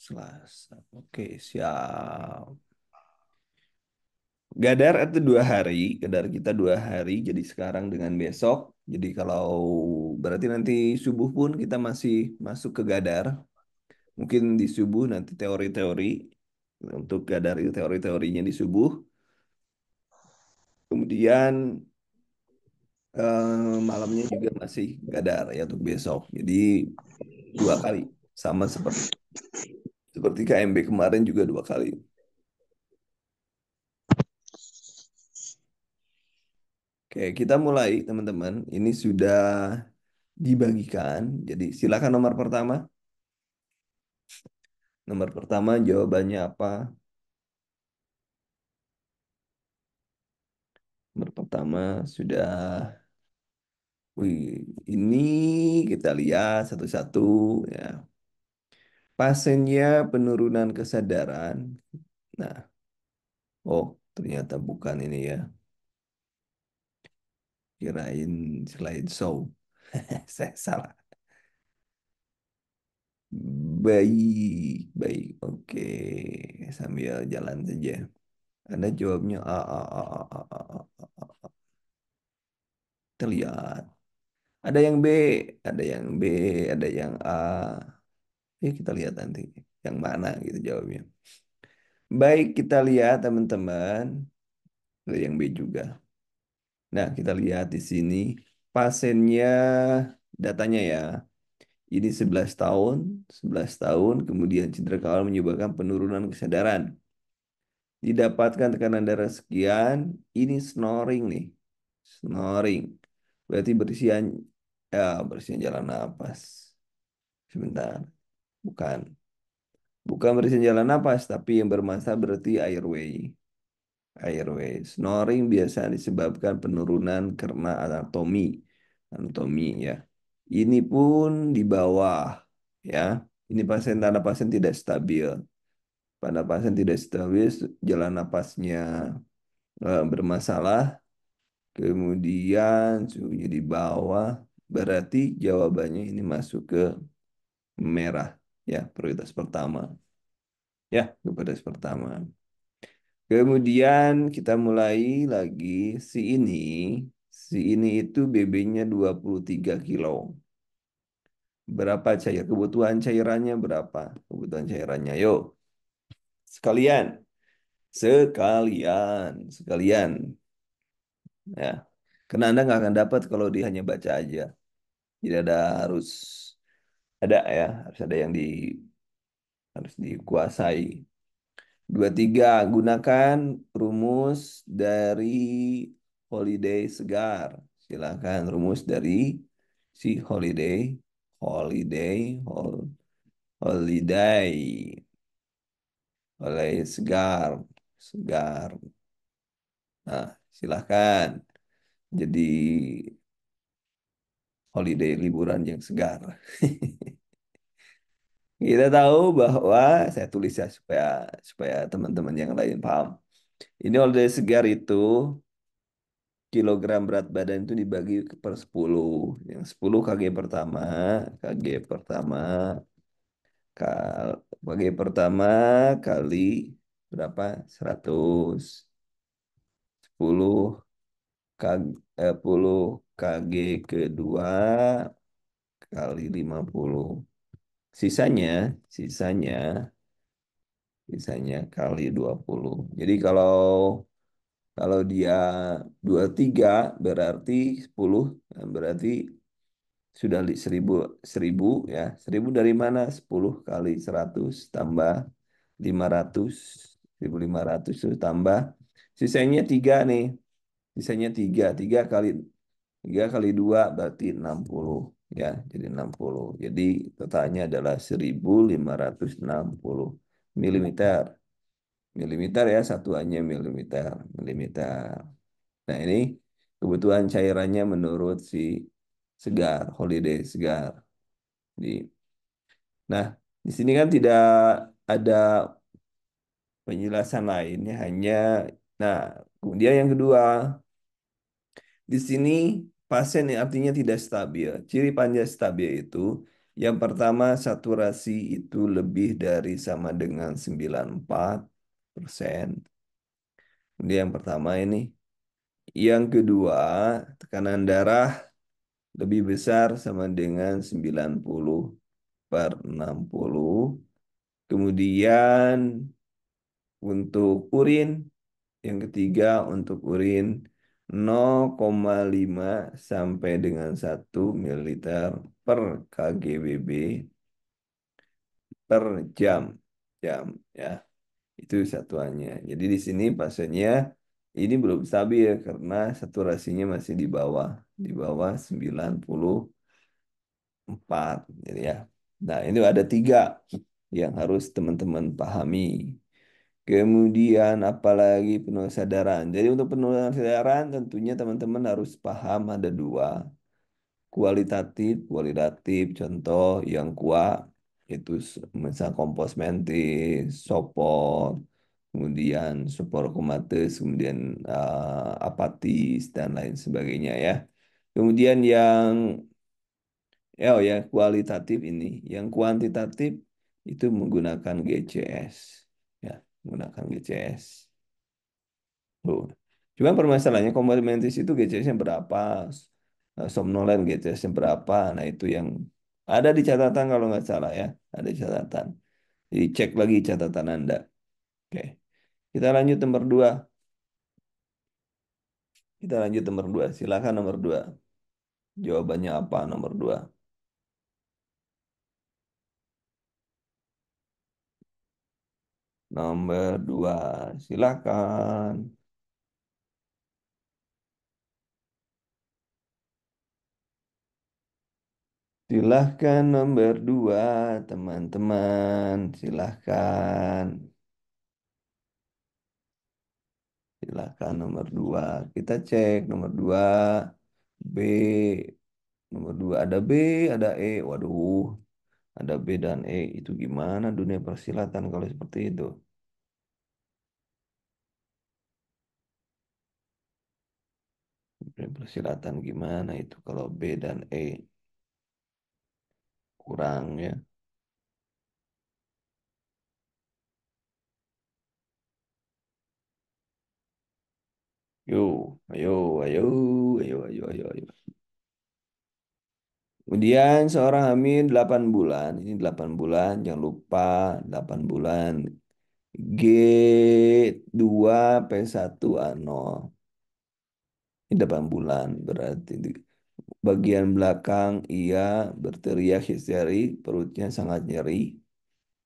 Selasa. Oke, siap. Gadar itu 2 hari, Gadar kita 2 hari, jadi sekarang dengan besok. Jadi kalau berarti nanti subuh pun kita masih masuk ke Gadar. Mungkin di subuh nanti teori-teori untuk Gadar itu teori-teorinya di subuh. Kemudian malamnya juga masih Gadar ya untuk besok. Jadi 2 kali sama seperti seperti KMB kemarin juga 2 kali. Oke, kita mulai teman-teman. Ini sudah dibagikan. Jadi silakan nomor pertama. Nomor pertama jawabannya apa? Nomor pertama sudah. Wih, ini kita lihat satu-satu ya. Pasiennya penurunan kesadaran. Nah, oh ternyata bukan ini ya. Kirain slideshow. Saya salah. Baik, baik. Oke, sambil jalan saja. Anda jawabnya A, A, A, A, A, A, A, A. Kita lihat. Ada yang B, ada yang B, ada yang A. Kita lihat nanti yang mana gitu jawabnya. Baik, kita lihat teman-teman. Ada yang B juga. Nah, kita lihat di sini pasiennya datanya ya. Ini 11 tahun, 11 tahun, kemudian cedera kawal menyebabkan penurunan kesadaran. Didapatkan tekanan darah sekian, ini snoring nih. Snoring. Berarti bersihan jalan napas. Sebentar, bukan. Bukan bersihin jalan napas, tapi yang bermasalah berarti airway. Airway. Snoring biasa disebabkan penurunan karena anatomi. Anatomi ya. Ini pun di bawah ya. Ini pasien tanda pasien tidak stabil. Pada pasien tidak stabil, jalan napasnya bermasalah. Kemudian suhunya di bawah. Berarti jawabannya ini masuk ke merah. Ya, prioritas pertama. Ya, prioritas pertama. Kemudian kita mulai lagi si ini. Si ini itu BB-nya 23 kilo. Berapa cair? Kebutuhan cairannya berapa? Kebutuhan cairannya. Yuk, sekalian. Sekalian. Sekalian. Ya. Karena Anda nggak akan dapat kalau dia hanya baca aja. Jadi ada ya, harus ada yang harus dikuasai. 23 gunakan rumus dari holiday segar. Silakan rumus dari si holiday, holiday, holiday, holiday segar, segar. Nah, silakan. Jadi holiday liburan yang segar. Kita tahu bahwa saya tulis ya supaya supaya teman-teman yang lain paham. Ini holiday segar itu kilogram berat badan itu dibagi per 10. Yang 10 kg pertama, kg pertama, kg pertama kali berapa? 100. 10 kg, 10 kg kedua kali 50. Sisanya, sisanya, sisanya kali 20. Jadi kalau kalau dia 23 berarti 10, berarti sudah 1000 ya. 1000 dari mana? 10 kali 100 tambah 500. 1500 itu tambah. Sisanya 3 nih. Sisanya 3. 3 kali 2 berarti 60 ya. Jadi 60. Jadi totalnya adalah 1560 milimeter. Milimeter ya, satuannya milimeter. Milimeter. Nah, ini kebutuhan cairannya menurut si segar, holiday segar. Nah, di sini kan tidak ada penjelasan lainnya, hanya nah, kemudian yang kedua, di sini pasien yang artinya tidak stabil. Ciri panjang stabil itu Yang pertama, saturasi itu lebih dari sama dengan 94%. Ini yang pertama ini. Yang kedua, tekanan darah lebih besar sama dengan 90/60. Kemudian untuk urin, yang ketiga untuk urin 0,5 sampai dengan 1 ml per kgbb per jam. Jam ya, itu satuannya. Jadi di sini pasiennya ini belum stabil karena saturasinya masih di bawah 94 gitu ya. Nah, ini ada tiga yang harus teman-teman pahami. Kemudian apalagi penuh kesadaran. Jadi untuk penuh kesadaran tentunya teman-teman harus paham ada dua. Kualitatif, kualitatif. Contoh yang kuat itu misal kompos mentis, sopor, kemudian sopor kumatis, kemudian apatis dan lain sebagainya ya. Kemudian yang oh ya kualitatif ini, yang kuantitatif itu menggunakan GCS ya, menggunakan GCS. Oh. Cuma permasalahannya komplementis itu GCS-nya berapa, somnolen GCS-nya berapa. Nah itu yang ada di catatan kalau nggak salah ya, ada di catatan. Jadi cek lagi catatan Anda. Oke, kita lanjut nomor dua. Kita lanjut nomor dua. Silakan nomor dua. Jawabannya apa nomor dua? Nomor dua, silakan. Silahkan nomor dua, teman-teman. Silahkan. Silahkan nomor dua. Kita cek nomor dua. B. Nomor dua ada B, ada E. Waduh, ada B dan E. Itu gimana dunia persilatan kalau seperti itu? Dunia persilatan gimana itu kalau B dan E? Kurang ya. Yo, ayo, ayo, ayo, ayo, ayo, ayo. Kemudian seorang hamil 8 bulan. Ini 8 bulan, jangan lupa 8 bulan. G2P1A0. Ini 8 bulan berarti di bagian belakang ia berteriak histeri, perutnya sangat nyeri.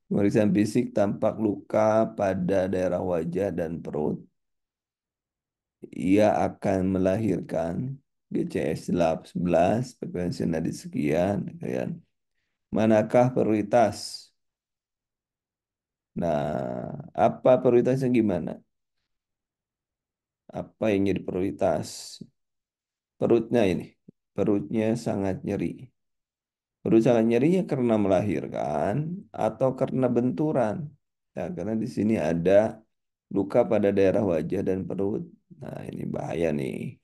Pemeriksaan fisik tampak luka pada daerah wajah dan perut. Ia akan melahirkan GCS 11, frekuensi nadi sekian, sekian. Manakah prioritas? Nah, apa prioritasnya gimana? Apa yang jadi prioritas? Perutnya ini. Perutnya sangat nyeri. Perut sangat nyerinya karena melahirkan atau karena benturan. Nah, karena di sini ada luka pada daerah wajah dan perut. Nah, ini bahaya nih.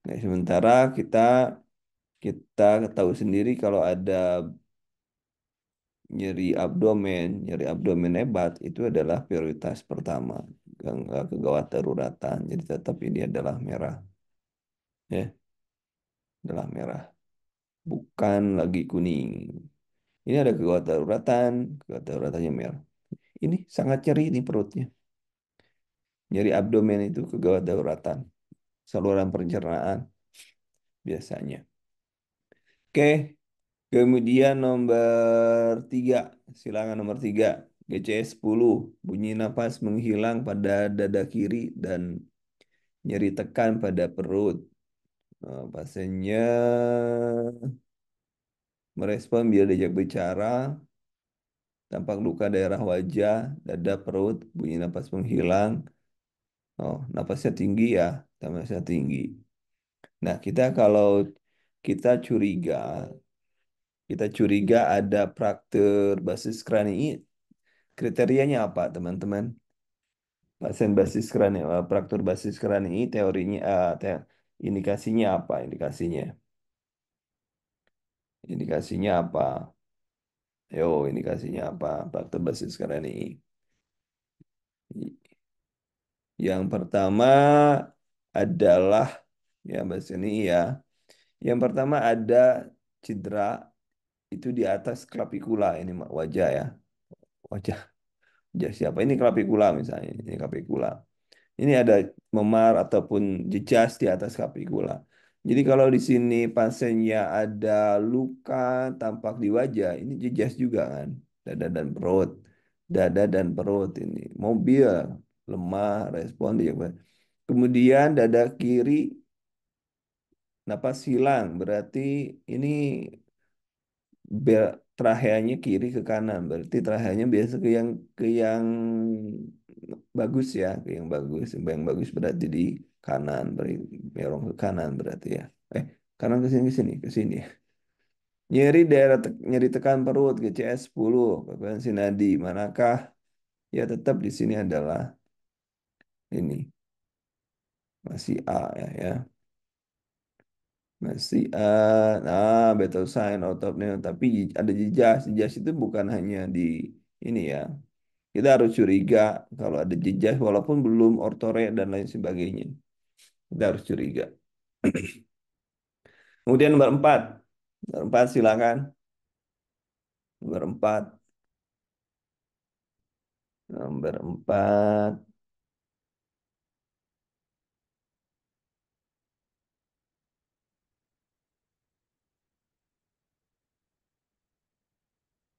Nah, sementara kita kita tahu sendiri kalau ada nyeri abdomen hebat itu adalah prioritas pertama, kegawat daruratan. Jadi tetap ini adalah merah, ya, adalah merah, bukan lagi kuning. Ini ada kegawat daruratannya merah. Ini sangat nyeri ini perutnya. Nyeri abdomen itu kegawat daruratan, saluran pencernaan biasanya. Oke, kemudian nomor tiga, silangan nomor tiga, GCS 10, bunyi napas menghilang pada dada kiri dan nyeri tekan pada perut. Pasiennya merespon bila diajak bicara, tampak luka daerah wajah, dada, perut, bunyi napas menghilang. Oh, napasnya tinggi ya, napasnya tinggi. Nah, kalau kita curiga, kita curiga ada fraktur basis kraniit. Kriterianya apa, teman-teman? Pasien basis kraniit, fraktur basis kraniit, teorinya, indikasinya apa? Indikasinya apa? Yo, ini kasihnya apa? Faktor basis sekarang nih. Yang pertama adalah ya bahas ini ya. Yang pertama ada cedera itu di atas clavicula ini wajah ya. Wajah, wajah siapa? Ini clavicula misalnya. Ini clavicula. Ini ada memar ataupun jejas di atas clavicula. Jadi kalau di sini pasiennya ada luka tampak di wajah, ini jejas juga kan. Dada dan perut. Dada dan perut ini. Mobil, lemah, respon dia. Kemudian dada kiri napas hilang. Berarti ini traheanya kiri ke kanan. Berarti traheanya biasa ke yang bagus ya, ke yang bagus. Yang bagus berarti di kanan, berarti merong ke kanan berarti ya. Kanan ke sini, ke sini. Nyeri daerah nyeri tekan perut GCS 10, frekuensi nadi. Manakah? Ya tetap di sini adalah ini masih A ya. Masih betul sign out of neo. Tapi ada jejas. Jejas itu bukan hanya di ini ya. Kita harus curiga kalau ada jejas walaupun belum ortore dan lain sebagainya. Kita harus curiga. Kemudian nomor 4. Nomor 4 silakan. Nomor 4. Nomor 4.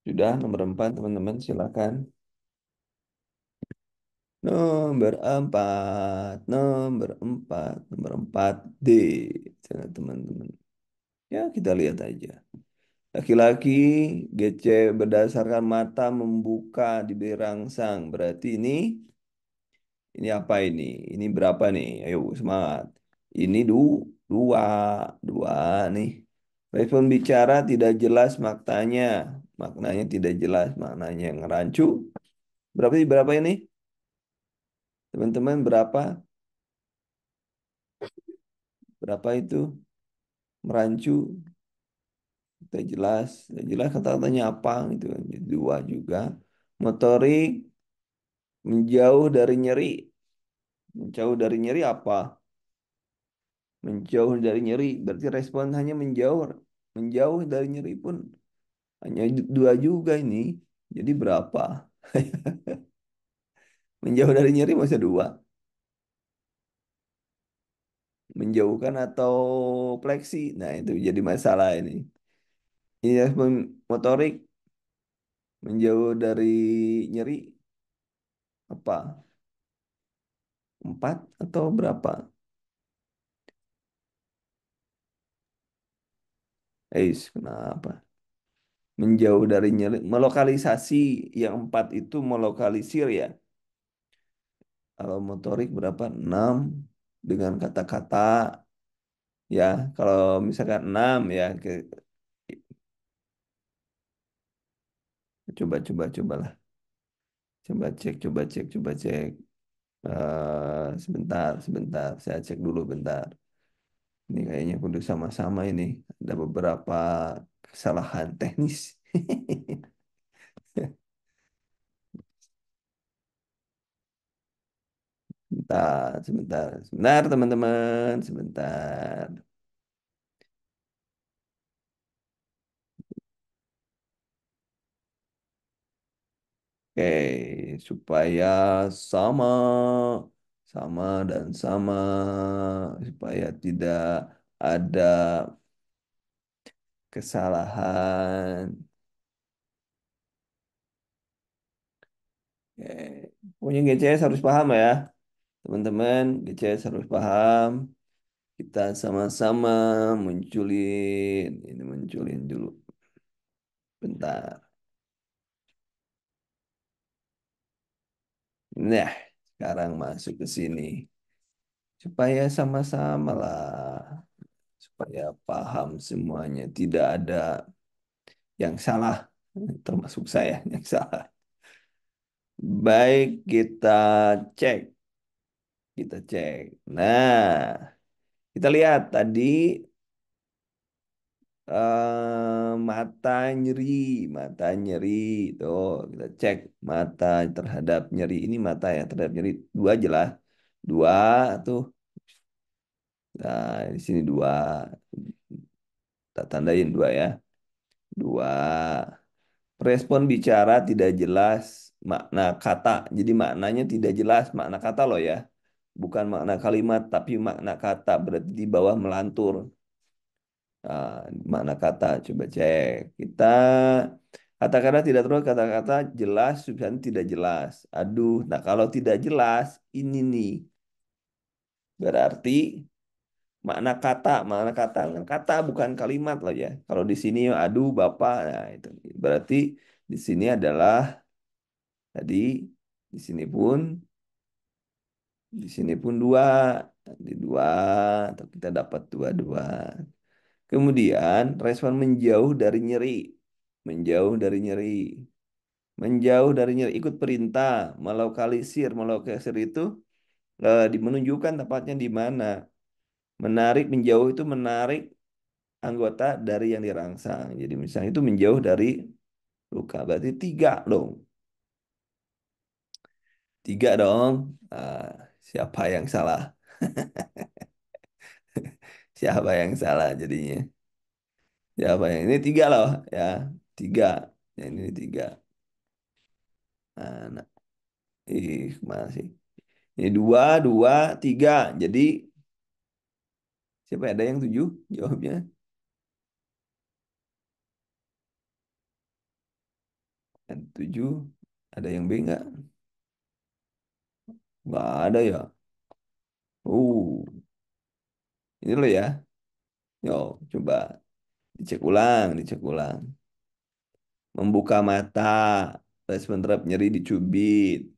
Sudah nomor 4 teman-teman silakan. Nomor 4. D. Sana, teman-teman. Ya kita lihat aja. Laki-laki GC berdasarkan mata membuka diberi rangsang. Berarti ini apa ini? Ini berapa nih? Ayo semangat. Ini dua, dua nih. Respon bicara tidak jelas maknanya. Maknanya tidak jelas. Maknanya ngerancu. Berapa ini? Teman-teman berapa? Berapa itu? Merancu. Tidak jelas. Tidak jelas kata-katanya apa gitu. Dua juga. Motorik menjauh dari nyeri. Menjauh dari nyeri apa? Menjauh dari nyeri. Berarti respon hanya menjauh. Menjauh dari nyeri pun hanya dua juga ini. Jadi berapa? Menjauh dari nyeri masa dua. Menjauhkan atau fleksi. Nah itu jadi masalah ini. Ini respon motorik. Menjauh dari nyeri. Apa? Empat atau berapa? Kenapa? Menjauh dari nyeri. Melokalisasi yang empat itu melokalisir ya. Kalau motorik berapa? Enam dengan kata-kata ya. Kalau misalkan enam ya cobalah. Coba cek. Sebentar. Saya cek dulu bentar. Ini kayaknya kudu sama-sama ini. Ada beberapa kesalahan teknis. Sebentar teman-teman, sebentar. Oke, supaya sama, dan sama, supaya tidak ada kesalahan. Oke. Pokoknya GCS harus paham ya, teman-teman. GCS harus paham. Kita sama-sama munculin dulu. Bentar. Nah, sekarang masuk ke sini. Supaya sama-sama lah. Supaya paham semuanya. Tidak ada yang salah. Termasuk saya yang salah. Baik, cek. Kita cek. Nah, kita lihat tadi Mata nyeri, mata nyeri. Tuh, kita cek mata terhadap nyeri. Ini mata ya terhadap nyeri. Dua jelas. Dua tuh. Nah, di sini dua. Tak tandain dua ya. Dua. Respon bicara tidak jelas makna kata. Jadi maknanya tidak jelas makna kata loh ya. Bukan makna kalimat, tapi makna kata. Berarti di bawah melantur. Nah, makna kata coba cek. Kita kata-kata tidak terus kata-kata jelas, substansi tidak jelas. Aduh, nah kalau tidak jelas ini nih berarti makna kata kan kata bukan kalimat loh ya. Kalau di sini aduh Bapak, nah itu berarti di sini adalah tadi di sini pun dua, di dua atau kita dapat dua-dua. Kemudian respon menjauh dari nyeri. Menjauh dari nyeri. Menjauh dari nyeri. Ikut perintah. Melokalisir itu menunjukkan tepatnya di mana. Menarik, menjauh itu menarik anggota dari yang dirangsang. Jadi misalnya itu menjauh dari luka. Berarti tiga dong. Tiga dong. Ah, siapa yang salah? Siapa yang salah jadinya? Siapa yang ini tiga loh ya. Tiga. Yang ini tiga. Nah, nah. Masih. Ini dua, dua, tiga. Jadi siapa ada yang tujuh? Jawabnya yang tujuh. Ada yang B nggak? Nggak ada ya. Ini loh ya. Yo, coba dicek ulang, dicek ulang. Membuka mata, respon terhadap nyeri dicubit.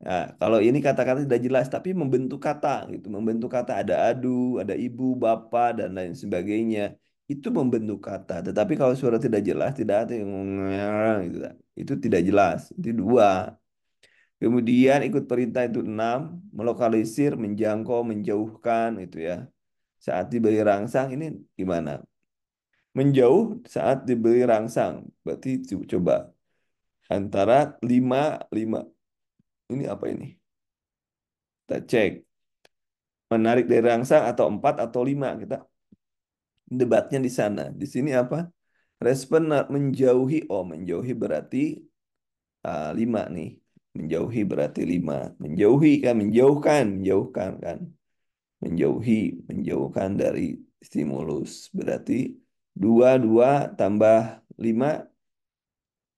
Nah, kalau ini kata-kata tidak jelas, tapi membentuk kata gitu. Membentuk kata ada adu, ada ibu, bapak, dan lain sebagainya. Itu membentuk kata. Tetapi kalau suara tidak jelas, tidak ada yang gitu. Itu tidak jelas. Itu dua. Kemudian ikut perintah itu enam, melokalisir, menjangkau, menjauhkan itu ya. Saat diberi rangsang ini gimana? Menjauh saat diberi rangsang. Berarti coba antara lima, lima. Ini apa ini? Kita cek. Menarik dari rangsang atau empat atau lima. Kita debatnya di sana. Di sini apa? Respon menjauhi. Oh, menjauhi berarti lima nih. Menjauhi berarti lima. Menjauhi kan, menjauhkan, menjauhkan kan. Menjauhi, menjauhkan dari stimulus. Berarti dua, dua tambah lima.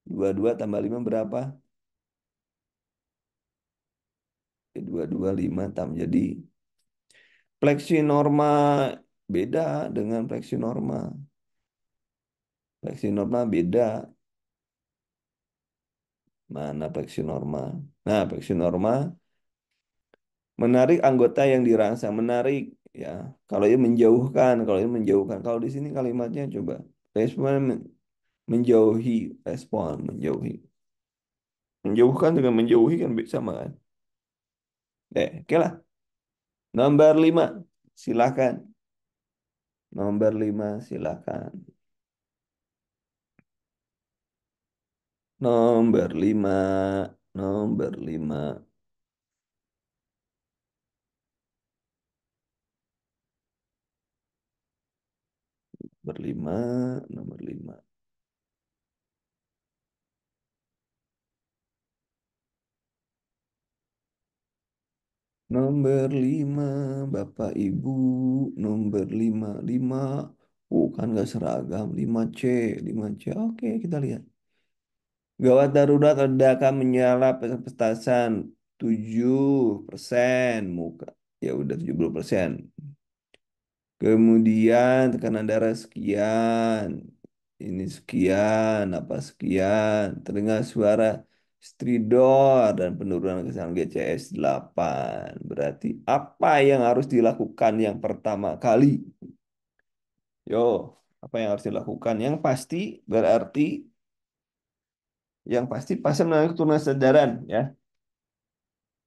Dua, dua tambah lima berapa? Dua, dua, lima tambah jadi fleksi norma beda dengan fleksi norma. Fleksi norma beda. Mana fleksi norma? Nah, fleksi norma menarik anggota yang dirangsang, menarik ya. Kalau ini menjauhkan, kalau ini menjauhkan. Kalau di sini kalimatnya coba respon menjauhi, respon menjauhi. Menjauhkan dengan menjauhi kan sama kan? Oke lah. Nomor lima, silakan. Nomor lima, silakan. Nomor lima, nomor lima, berlima, nomor lima. Nomor lima, Bapak Ibu, nomor lima, lima. Kan nggak seragam, lima c, lima c. Oke, kita lihat. Gawat darurat ledakan menyala petasan 7%. Muka. Ya udah 70%. Kemudian tekanan darah sekian. Ini sekian, apa sekian. Terdengar suara stridor dan penurunan kesalahan GCS 8. Berarti apa yang harus dilakukan yang pertama kali? Yo, apa yang harus dilakukan? Yang pasti pasien mengalami keturunan kesadaran ya.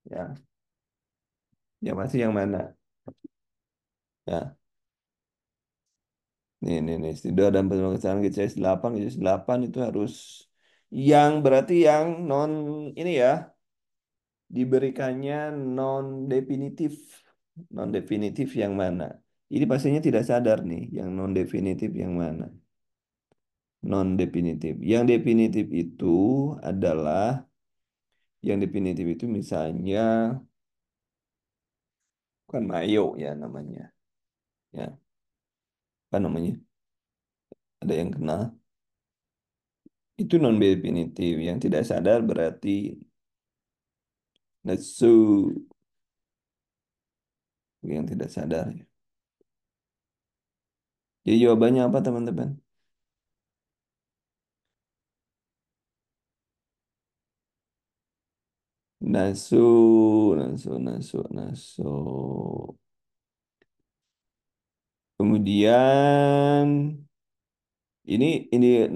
Ya, yang pasti yang mana? Ya. Nih, tidak ada pemecahan GCS 8, GCS 8 itu harus yang berarti yang non ini ya, diberikannya non definitif. Non definitif yang mana? Ini pastinya tidak sadar nih, yang non definitif yang mana? Non definitif. Yang definitif itu adalah yang definitif itu misalnya bukan mayo ya namanya. Ya, apa namanya? Ada yang kenal. Itu non definitif. Yang tidak sadar berarti nesu yang tidak sadar. Jadi jawabannya apa teman-teman? Nasu, nasu. Kemudian ini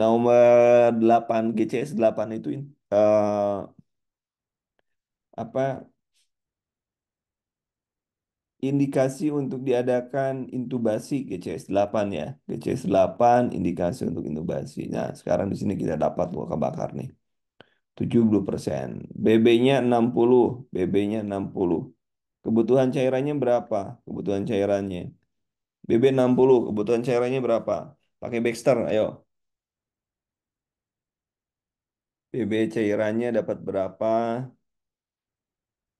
nomor 8 GCS 8 itu apa indikasi untuk diadakan intubasi GCS 8 ya. GCS 8 indikasi untuk intubasi. Nah, sekarang di sini kita dapat luka bakar nih. 70%. BB-nya 60, BB-nya 60. Kebutuhan cairannya berapa? Kebutuhan cairannya. BB 60, kebutuhan cairannya berapa? Pakai Baxter, ayo. BB cairannya dapat berapa?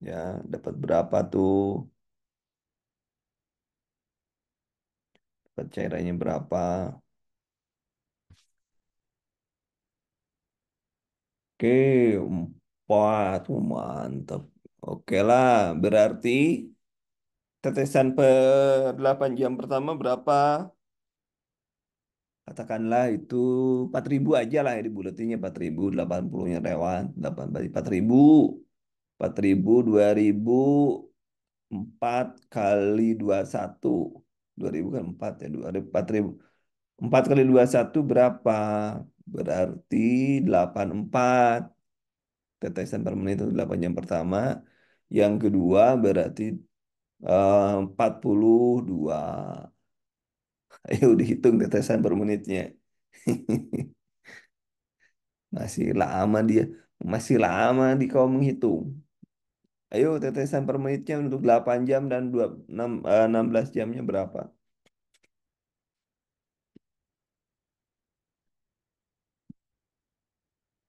Ya, dapat berapa tuh? Dapat cairannya berapa? Oke, 4. Mantap. Oke lah, berarti tetesan per 8 jam pertama berapa? Katakanlah itu 4.000 aja lah ya dibulatinnya 4.000, 80-nya lewat, 8 berarti 4.000. 4.000, 2.000, 4 kali 21. 2.000 kan 4 ya, 2.000, 4.000. 4 kali 21 berapa? Berarti 84. Tetesan per menit itu 8 jam pertama. Yang kedua berarti 42. Ayo dihitung tetesan per menitnya. Masih lama dia. Masih lama di kau menghitung. Ayo tetesan per menitnya untuk 8 jam dan 16 jamnya berapa?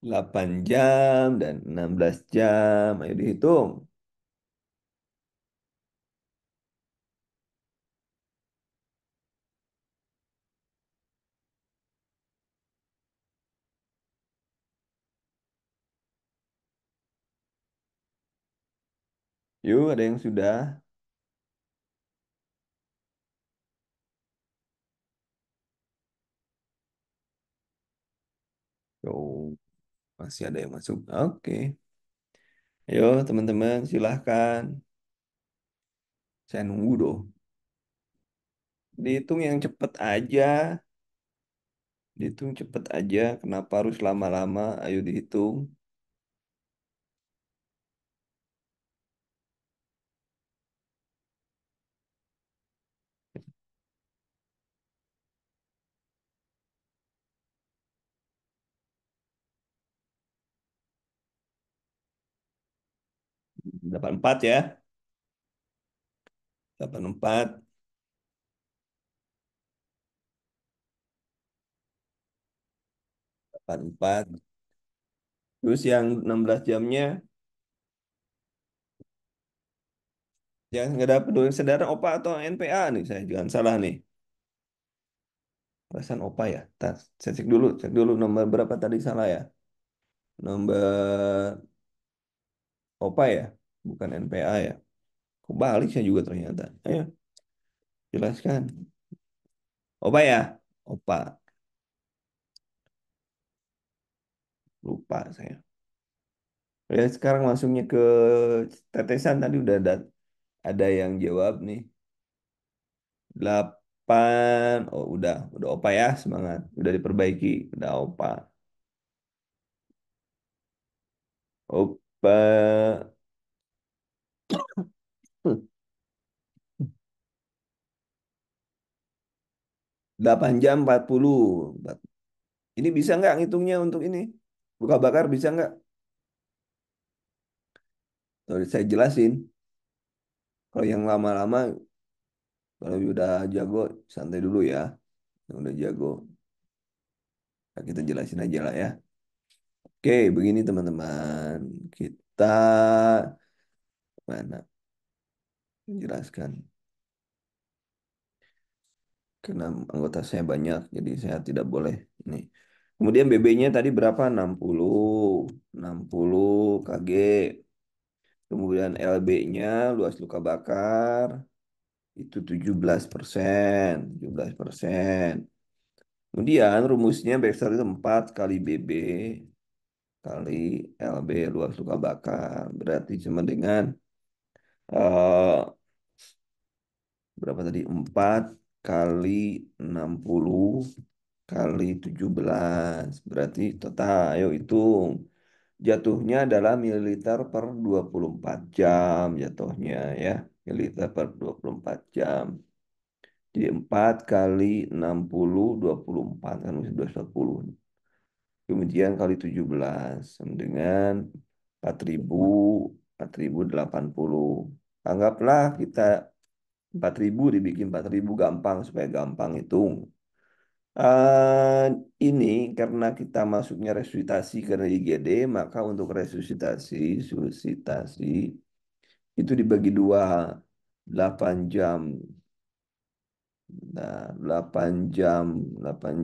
8 jam dan 16 jam. Ayo dihitung. Yuk, ada yang sudah? Yo, masih ada yang masuk. Oke. Ayo, teman-teman, silahkan. Saya nunggu dong. Dihitung yang cepet aja. Dihitung cepet aja. Kenapa harus lama-lama? Ayo dihitung. 84 ya. 84, 84. Terus yang 16 jamnya, yang nggak dapat dua saudara OPA atau NPA nih. Saya jangan salah nih. Perasaan OPA ya. Saya cek dulu. Cek dulu nomor berapa tadi salah ya. Nomor OPA ya. Bukan NPA ya. Kebalik saya juga ternyata. Ayo, jelaskan. OPA ya. OPA. Lupa saya. Ya, sekarang masuknya ke tetesan tadi udah ada yang jawab nih. 8. Oh, udah OPA ya, semangat. Udah diperbaiki, udah OPA. OPA. 8 jam 40. Ini bisa nggak ngitungnya untuk ini? Buka bakar bisa nggak? Kalau saya jelasin. Kalau yang lama-lama, kalau udah jago, santai dulu ya. Yang udah jago, nah, kita jelasin aja lah ya. Oke, begini teman-teman. Kita mana menjelaskan. Karena anggota saya banyak, jadi saya tidak boleh ini. Kemudian BB-nya tadi berapa? 60 kg. Kemudian LB-nya, luas luka bakar, itu 17%. 17%. Kemudian rumusnya Baxter itu 4 kali BB kali LB, luas luka bakar. Berarti sama dengan eh, berapa tadi? 4 kali 60 kali 17. Berarti total, ayo hitung. Jatuhnya adalah mililiter per 24 jam jatuhnya ya. Mililiter per 24 jam. Jadi 4 kali 60, 24 kan masih 240. Kemudian kali 17 sama dengan 4.000, 4.080. Anggaplah kita 4.000 dibikin 4.000 gampang supaya gampang hitung. Eh, ini karena kita masuknya resusitasi karena IGD, maka untuk resusitasi itu dibagi dua, 8 jam. Nah, 8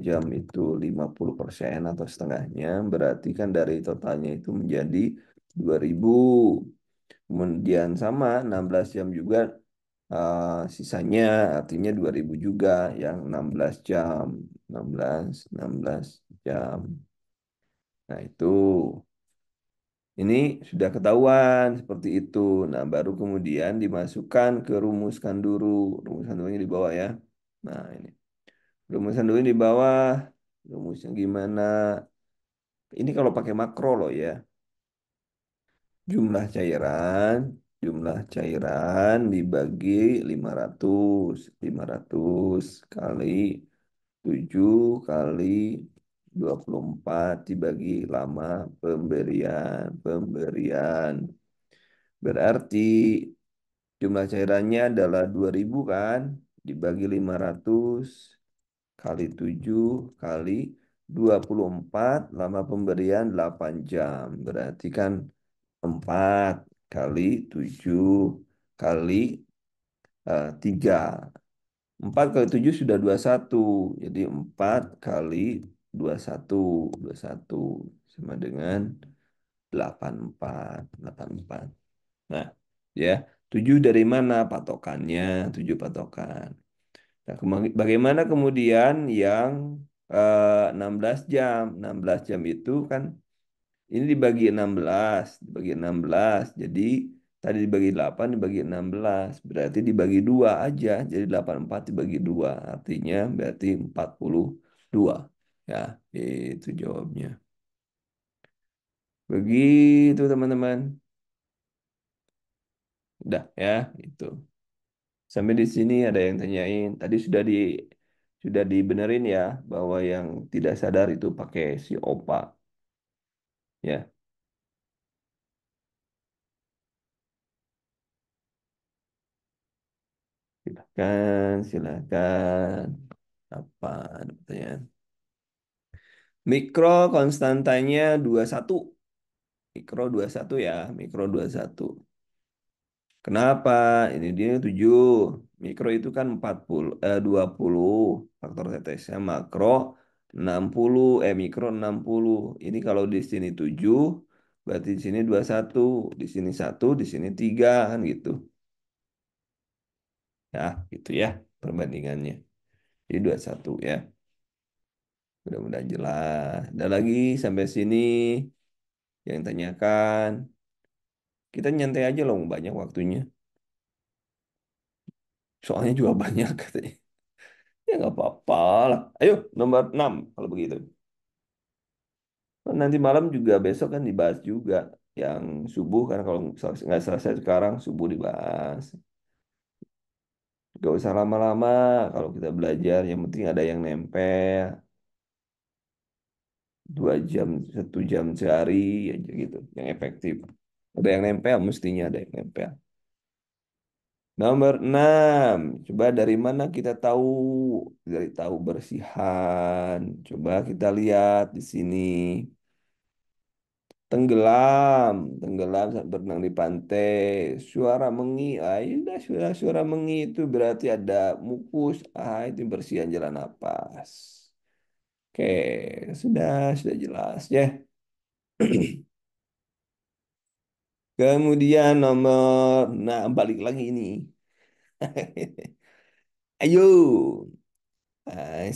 jam itu 50% atau setengahnya, berarti kan dari totalnya itu menjadi 2.000. Kemudian sama 16 jam juga, sisanya artinya 2.000 juga yang 16 jam. 16 jam. Nah, itu ini sudah ketahuan seperti itu. Nah, baru kemudian dimasukkan ke rumus Kanduru. Rumus Kanduru di bawah ya. Nah, ini. Rumusan dulu di bawah. Rumusnya gimana? Ini kalau pakai makro loh ya. Jumlah cairan. Jumlah cairan dibagi 500. 500 kali 7 kali 24 dibagi lama pemberian. Pemberian. Berarti jumlah cairannya adalah 2.000 kan? Dibagi 500 kali 7 kali 24 lama pemberian 8 jam. Berarti kan 4 kali 7 kali 3. 4 kali 7 sudah 21. Jadi 4 kali 21. 21 sama dengan 84. 84. Nah, ya. 7 dari mana patokannya? 7 patokan. Nah, bagaimana kemudian yang 16 jam? 16 jam itu kan ini dibagi 16, dibagi 16. Jadi tadi dibagi 8 dibagi 16, berarti dibagi 2 aja. Jadi 84 dibagi 2, artinya berarti 42. Ya, itu jawabnya. Begitu teman-teman. Udah ya, itu. Sampai di sini ada yang tanyain. Tadi sudah dibenerin ya bahwa yang tidak sadar itu pakai si opa ya. Silakan, silakan. Apa ada pertanyaan? Mikro konstantanya 21. Mikro 21 ya, mikro 21. Kenapa? Ini dia 7. Mikro itu kan 20 faktor tetesnya, makro 60, mikro 60. Ini kalau di sini 7, berarti di sini 21, di sini 1, di sini 3 kan gitu. Ya, gitu ya perbandingannya. Jadi 21 ya. Mudah-mudahan jelas. Ada lagi sampai sini yang tanyakan. Kita nyantai aja loh, banyak waktunya. Soalnya juga banyak katanya. Ya nggak apa-apa lah. Ayo, nomor 6 kalau begitu. Nanti malam juga besok kan dibahas juga. Yang subuh kan kalau nggak selesai sekarang, subuh dibahas. Gak usah lama-lama kalau kita belajar. Yang penting ada yang nempel. 2 jam, 1 jam sehari aja gitu. Yang efektif. Ada yang nempel, mestinya ada yang nempel. Nomor 6. Coba dari mana kita tahu? Dari tahu bersihan. Coba kita lihat di sini. Tenggelam, tenggelam saat berenang di pantai. Suara mengi, udah suara mengi itu berarti ada mukus. Itu bersihan jalan napas. Oke, sudah jelas ya. Kemudian nah balik lagi ini. Ayo,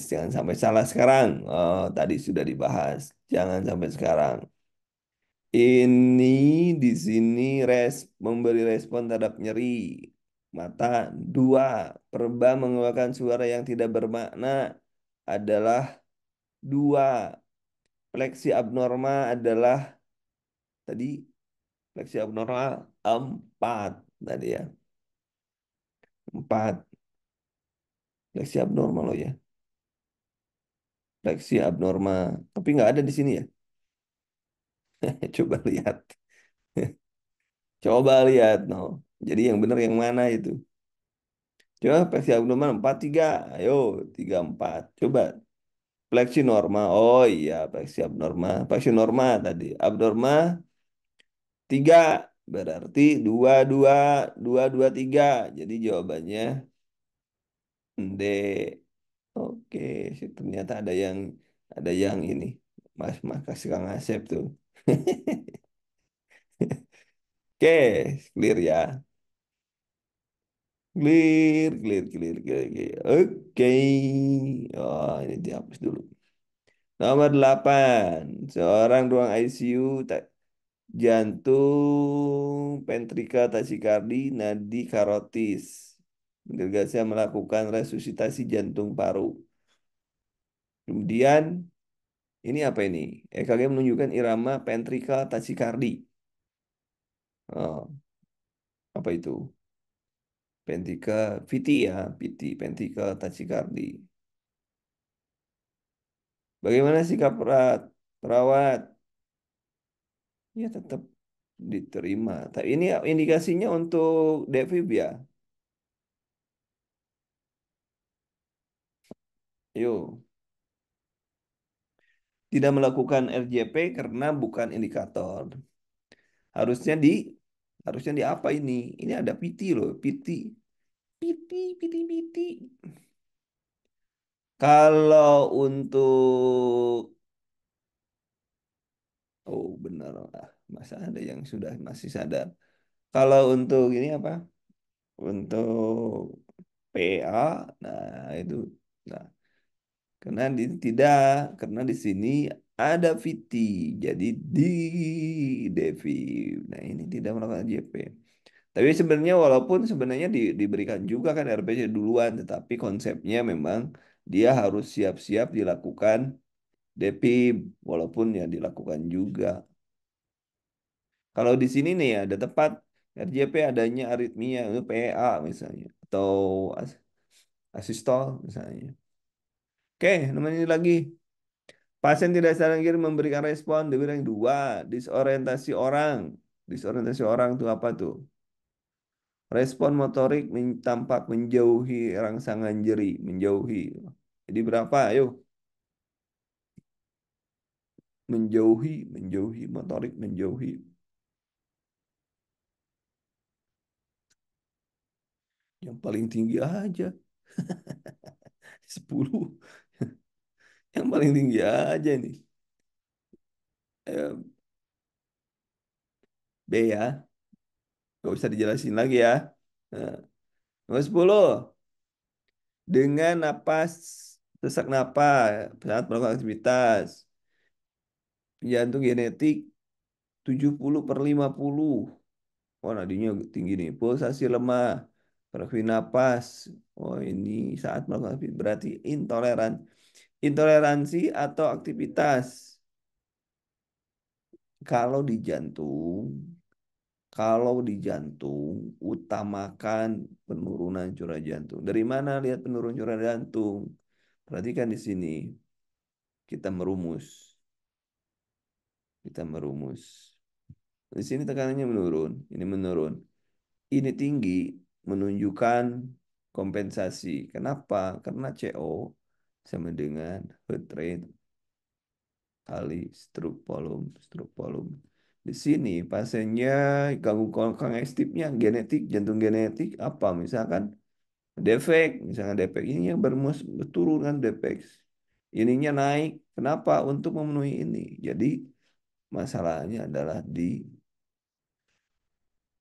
jangan sampai salah sekarang. Oh, tadi sudah dibahas. Jangan sampai sekarang. Ini di sini memberi respon terhadap nyeri mata. Dua, perba mengeluarkan suara yang tidak bermakna adalah dua. Fleksi abnormal adalah tadi fleksi abnormal empat tadi ya. Empat. Fleksi abnormal loh ya. Fleksi abnormal. Tapi nggak ada di sini ya. Coba lihat. Coba lihat. No. Jadi yang benar yang mana itu? Coba fleksi abnormal 43. Ayo, 34. Coba fleksi normal. Oh iya, fleksi abnormal. Fleksi normal tadi. Abnormal 3. Berarti 22, 223. Jadi jawabannya D. Oke, ternyata ada yang ini. Mas kasih Kang Asep tuh. Oke, clear ya. Clear, clear, clear, clear, clear. Oke. Oh, ini dihapus dulu. Nomor 8. Seorang ruang ICU jantung, ventrika, takikardi, nadi karotis. Dirgasa melakukan resusitasi jantung paru. Kemudian ini apa ini? EKG menunjukkan irama ventrika takikardi. Oh, apa itu? Ventrika, VT ya, VT, ventrika takikardi. Bagaimana sikap perawat? Ya tetap diterima. Tapi ini indikasinya untuk defib ya. Yuk, tidak melakukan RJP karena bukan indikator. Harusnya di harusnya di apa ini? Ini ada PT loh, PT. PT, PT, PT. Kalau untuk oh benar masa ada yang sudah masih sadar. Kalau untuk ini apa? Untuk PA, nah itu. Nah, tidak, karena di sini ada VT, jadi di Devi. Nah ini tidak melakukan JP. Tapi sebenarnya walaupun sebenarnya diberikan juga kan RPC duluan, tetapi konsepnya memang dia harus siap-siap dilakukan DPIB, walaupun ya dilakukan juga. Kalau di sini nih ada tepat RJP adanya aritmia, itu PA misalnya, atau asistol misalnya. Oke, nomor ini lagi. Pasien tidak sadar diri memberikan respon dibilang dua, disorientasi orang. Disorientasi orang itu apa tuh? Respon motorik tampak menjauhi rangsangan jeri, menjauhi. Jadi berapa? Ayo, menjauhi, menjauhi motorik menjauhi. Yang paling tinggi aja, 10. Yang paling tinggi aja nih. Eh, B ya, gak usah dijelasin lagi ya. Nah, nomor 10. Dengan napas, sesak napas saat melakukan aktivitas. Jantung genetik 70/50. Oh, nadinya tinggi nih. Pulsasi lemah. Frekuensi napas. Oh, ini saat melakukan aktivitas. Berarti intoleran. Intoleransi atau aktivitas. Kalau di jantung, Kalau di jantung, utamakan penurunan curah jantung. Dari mana lihat penurunan curah jantung? Perhatikan di sini, kita merumus. Kita merumus. Di sini tekanannya menurun, ini menurun. Ini tinggi, menunjukkan kompensasi. Kenapa? Karena CO sama dengan heart rate kali stroke volume. Stroke volume. Di sini pasiennya gangguan kongestifnya genetik, jantung genetik apa? Misalkan defek, misalkan defek ini yang berturun kan defek. Ininya naik. Kenapa? Untuk memenuhi ini. Jadi masalahnya adalah di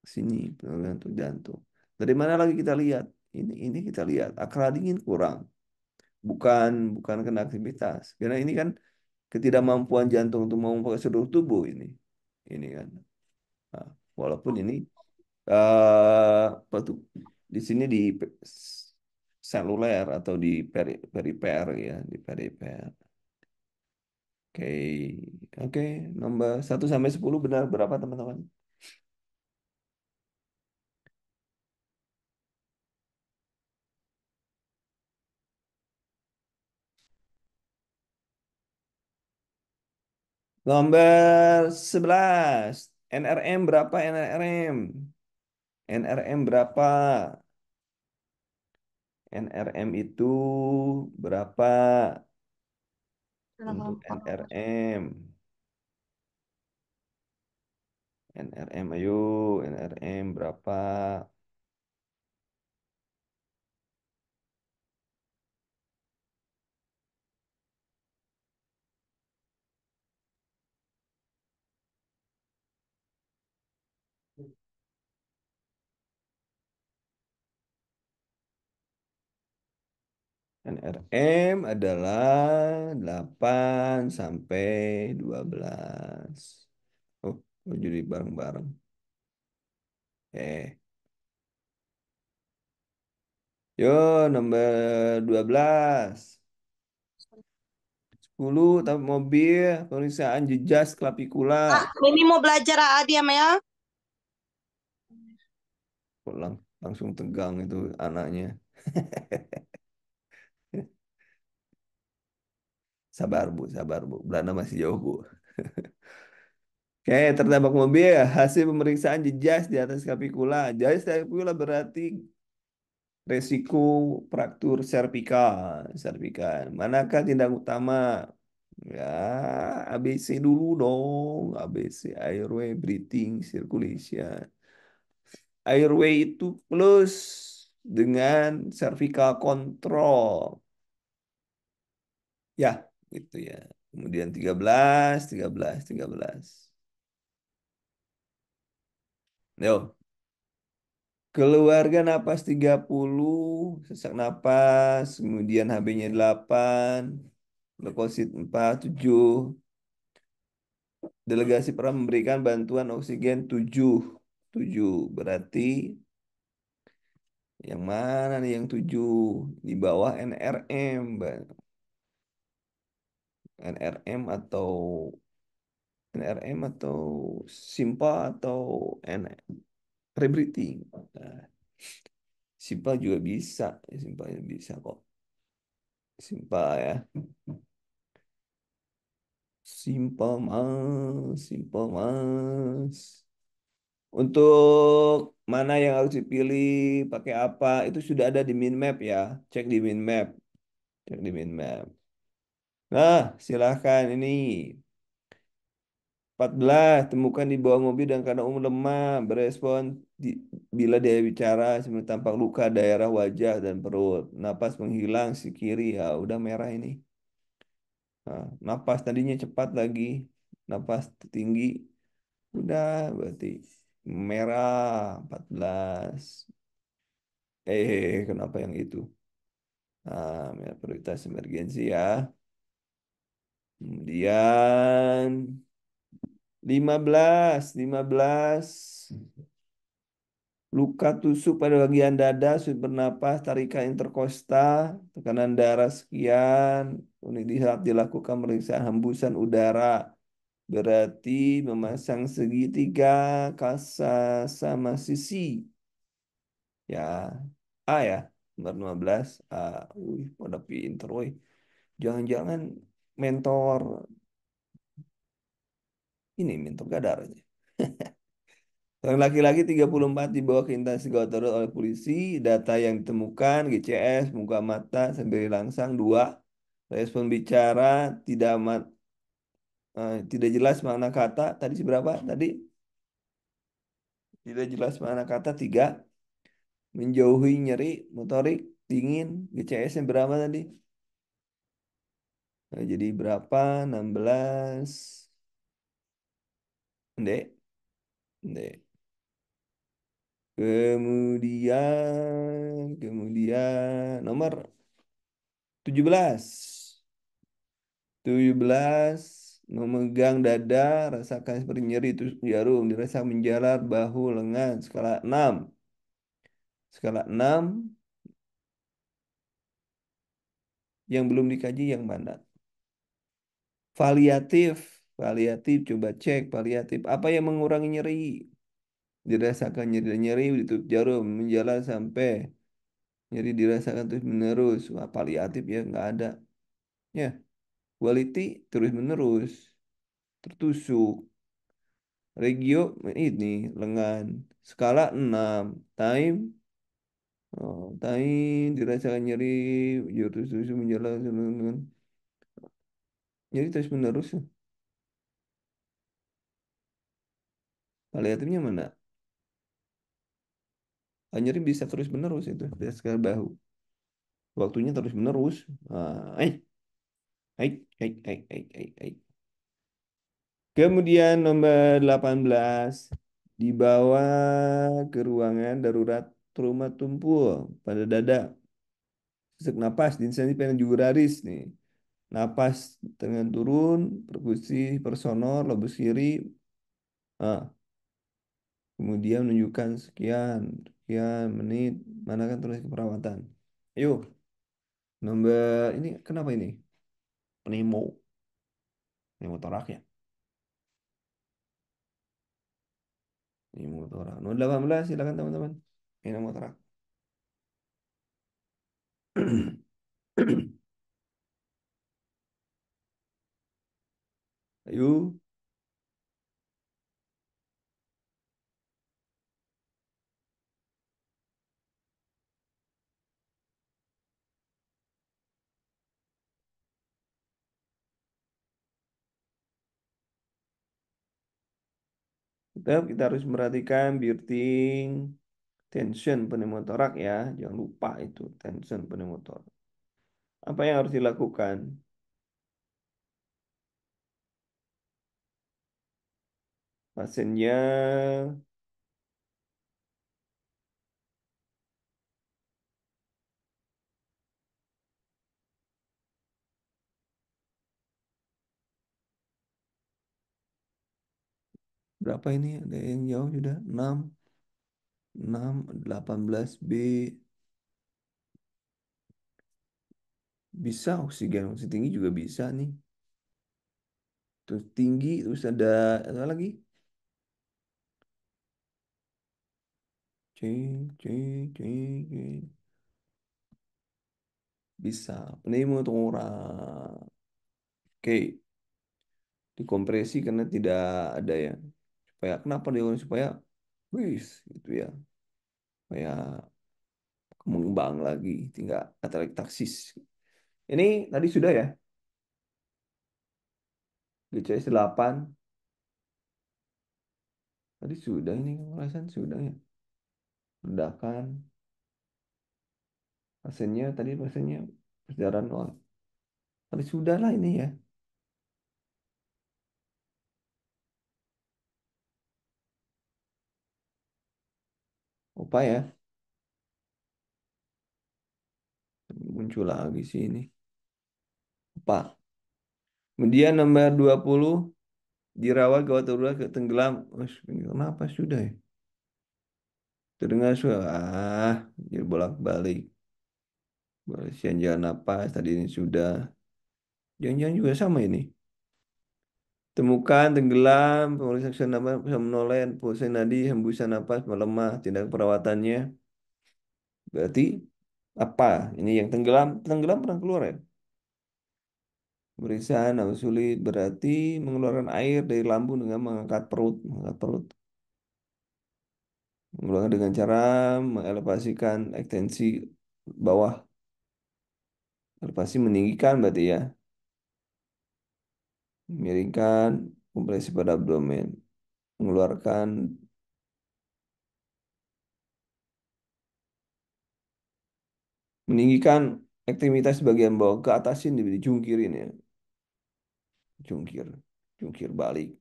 sini penurunan untuk jantung. Dari mana lagi kita lihat? Ini kita lihat akra dingin kurang. Bukan bukan kena aktivitas. Karena ini kan ketidakmampuan jantung untuk memompa seluruh tubuh ini. Ini kan. Nah, walaupun ini apa tuh, di sini di seluler atau di perifer ya, di perifer. Oke, oke. Nomor 1 sampai 10 benar berapa teman-teman? 11. NRM berapa NRM? NRM berapa? NRM itu berapa untuk 80. NRM? NRM ayo, NRM berapa? NRM adalah 8 sampai 12. Oh, oh jadi bareng-bareng. Eh, yo nomor 12. 10 tapi mobil pemeriksaan jejas klapikula. Kak, Mimi mau belajar AA diam ya. Langsung tegang itu anaknya. Sabar Bu, sabar Bu. Belanda masih jauh Bu. Oke, tertabak mobil ya. Hasil pemeriksaan jejas di atas kapikula. Jejas kapikula berarti resiko fraktur servikal. Servikal. Manakah tindak utama? Ya, ABC dulu dong. ABC, airway, breathing, circulation. Airway itu plus dengan cervical control. Ya, gitu ya. Kemudian 13, 13, 13. Yo, keluarga napas 30, sesak napas, kemudian HB-nya 8, leukosit 4, 7. Delegasi pernah memberikan bantuan oksigen 7. 7 berarti yang mana nih yang 7? Di bawah NRM, NRM atau NRM atau simpa atau N rebreathing. Nah, simpa juga bisa, simpa bisa kok. Simpa ya. Simple mas, simple mas. Untuk mana yang harus dipilih, pakai apa, itu sudah ada di min map ya. Cek di min map, cek di min map. Nah, silahkan ini. 14, temukan di bawah mobil dan karena umum lemah, berespon bila dia bicara seperti tampak luka daerah wajah dan perut. Napas menghilang si kiri, ya udah merah ini. Nah, napas tadinya cepat lagi, napas tinggi, udah berarti merah 14. Kenapa yang itu? Nah, prioritas emergensi ya. Kemudian 15. Luka tusuk pada bagian dada, sulit bernapas, tarikan interkostal, tekanan darah sekian. Unit di saat dilakukan pemeriksaan hembusan udara. Berarti memasang segitiga kasa sama sisi. Ya, A ya. Nomor 15. A. Wih, pada pinter, woi. Jangan-jangan mentor ini, mentor Gadar aja. Seorang laki-laki 34 dibawa ke instansi gawat darurat oleh polisi. Data yang ditemukan, GCS, muka mata, sambil langsang, dua. Respon bicara, tidak jelas makna kata. Tadi seberapa? Tadi tidak jelas makna kata, tiga. Menjauhi nyeri, motorik, dingin, GCS yang berapa tadi? Nah, jadi berapa? 16. Dek, dek. Kemudian nomor 17. 17 memegang dada, rasakan seperti nyeri tusuk jarum, dirasa menjalar bahu, lengan, skala 6. Skala 6 yang belum dikaji yang mana? Variatif, variatif coba cek variatif. Apa yang mengurangi nyeri? Dirasakan nyeri-nyeri di tusuk jarum, menjalar sampai nyeri dirasakan terus menerus. Wah, variatif ya nggak ada. Ya, quality terus menerus, tertusuk. Regio ini lengan. Skala 6. Time. Oh, time dirasakan nyeri. Terus menjalar. Nyeri terus menerus. Paliatifnya mana? Ah, nyeri bisa terus menerus itu. Dari skala bahu. Waktunya terus menerus. Hai, hai, hai, hai, hai, hai. Kemudian nomor 18 dibawa ke ruangan darurat trauma tumpul pada dada. Sesak napas di sini pengen juguraris nih. Napas dengan turun, perkusi personor, lobus kiri. Ah, kemudian menunjukkan sekian, sekian menit. Mana kan tulis keperawatan. Yuk, nomor ini kenapa ini? Pneumo, pneumotorak ya. Pneumotorak. Nomor 18 silakan teman-teman. Pneumotorak. Ayo, tetap kita harus merhatikan breathing, tension pneumotorak ya. Jangan lupa itu tension pneumotorak. Apa yang harus dilakukan? Pasiennya berapa ini? Ada yang jauh sudah 6, 18 B. Bisa oksigen, oksigen tinggi juga bisa nih. Terus tinggi, terus ada lagi. Cing, cing, cing, cing. Bisa. Pneumotorak. Oke, dikompresi karena tidak ada ya. Supaya kenapa dia supaya wis gitu ya. Supaya mengembang lagi, tinggal atelektaksis. Ini tadi sudah ya. GCS 8. Tadi sudah ini pembahasan sudah ya. Ledakan. Pasiennya perjalanan oh, tadi sudah lah ini ya. Opa ya. Muncul lagi sih ini. Opa. Kemudian nomor 20 dirawat gawat darurat ke tenggelam. Oh, kenapa sudah ya? Terdengar suara. Jadi bolak-balik. Sian jalan napas tadi ini sudah. Jangan-jangan juga sama ini. Temukan, tenggelam, pemeriksaan napas, somnolen, pulsa nadi, hembusan napas, melemah, tindak perawatannya. Berarti apa? Ini yang tenggelam, tenggelam pernah keluar ya? Pemeriksaan napas sulit berarti mengeluarkan air dari lambung dengan mengangkat perut, mengeluarkan dengan cara mengelevasikan ekstensi bawah, elevasi meninggikan berarti ya, miringkan, kompresi pada abdomen, mengeluarkan, meninggikan ekstremitas bagian bawah ke atasin, dijungkirin ya, jungkir, jungkir balik.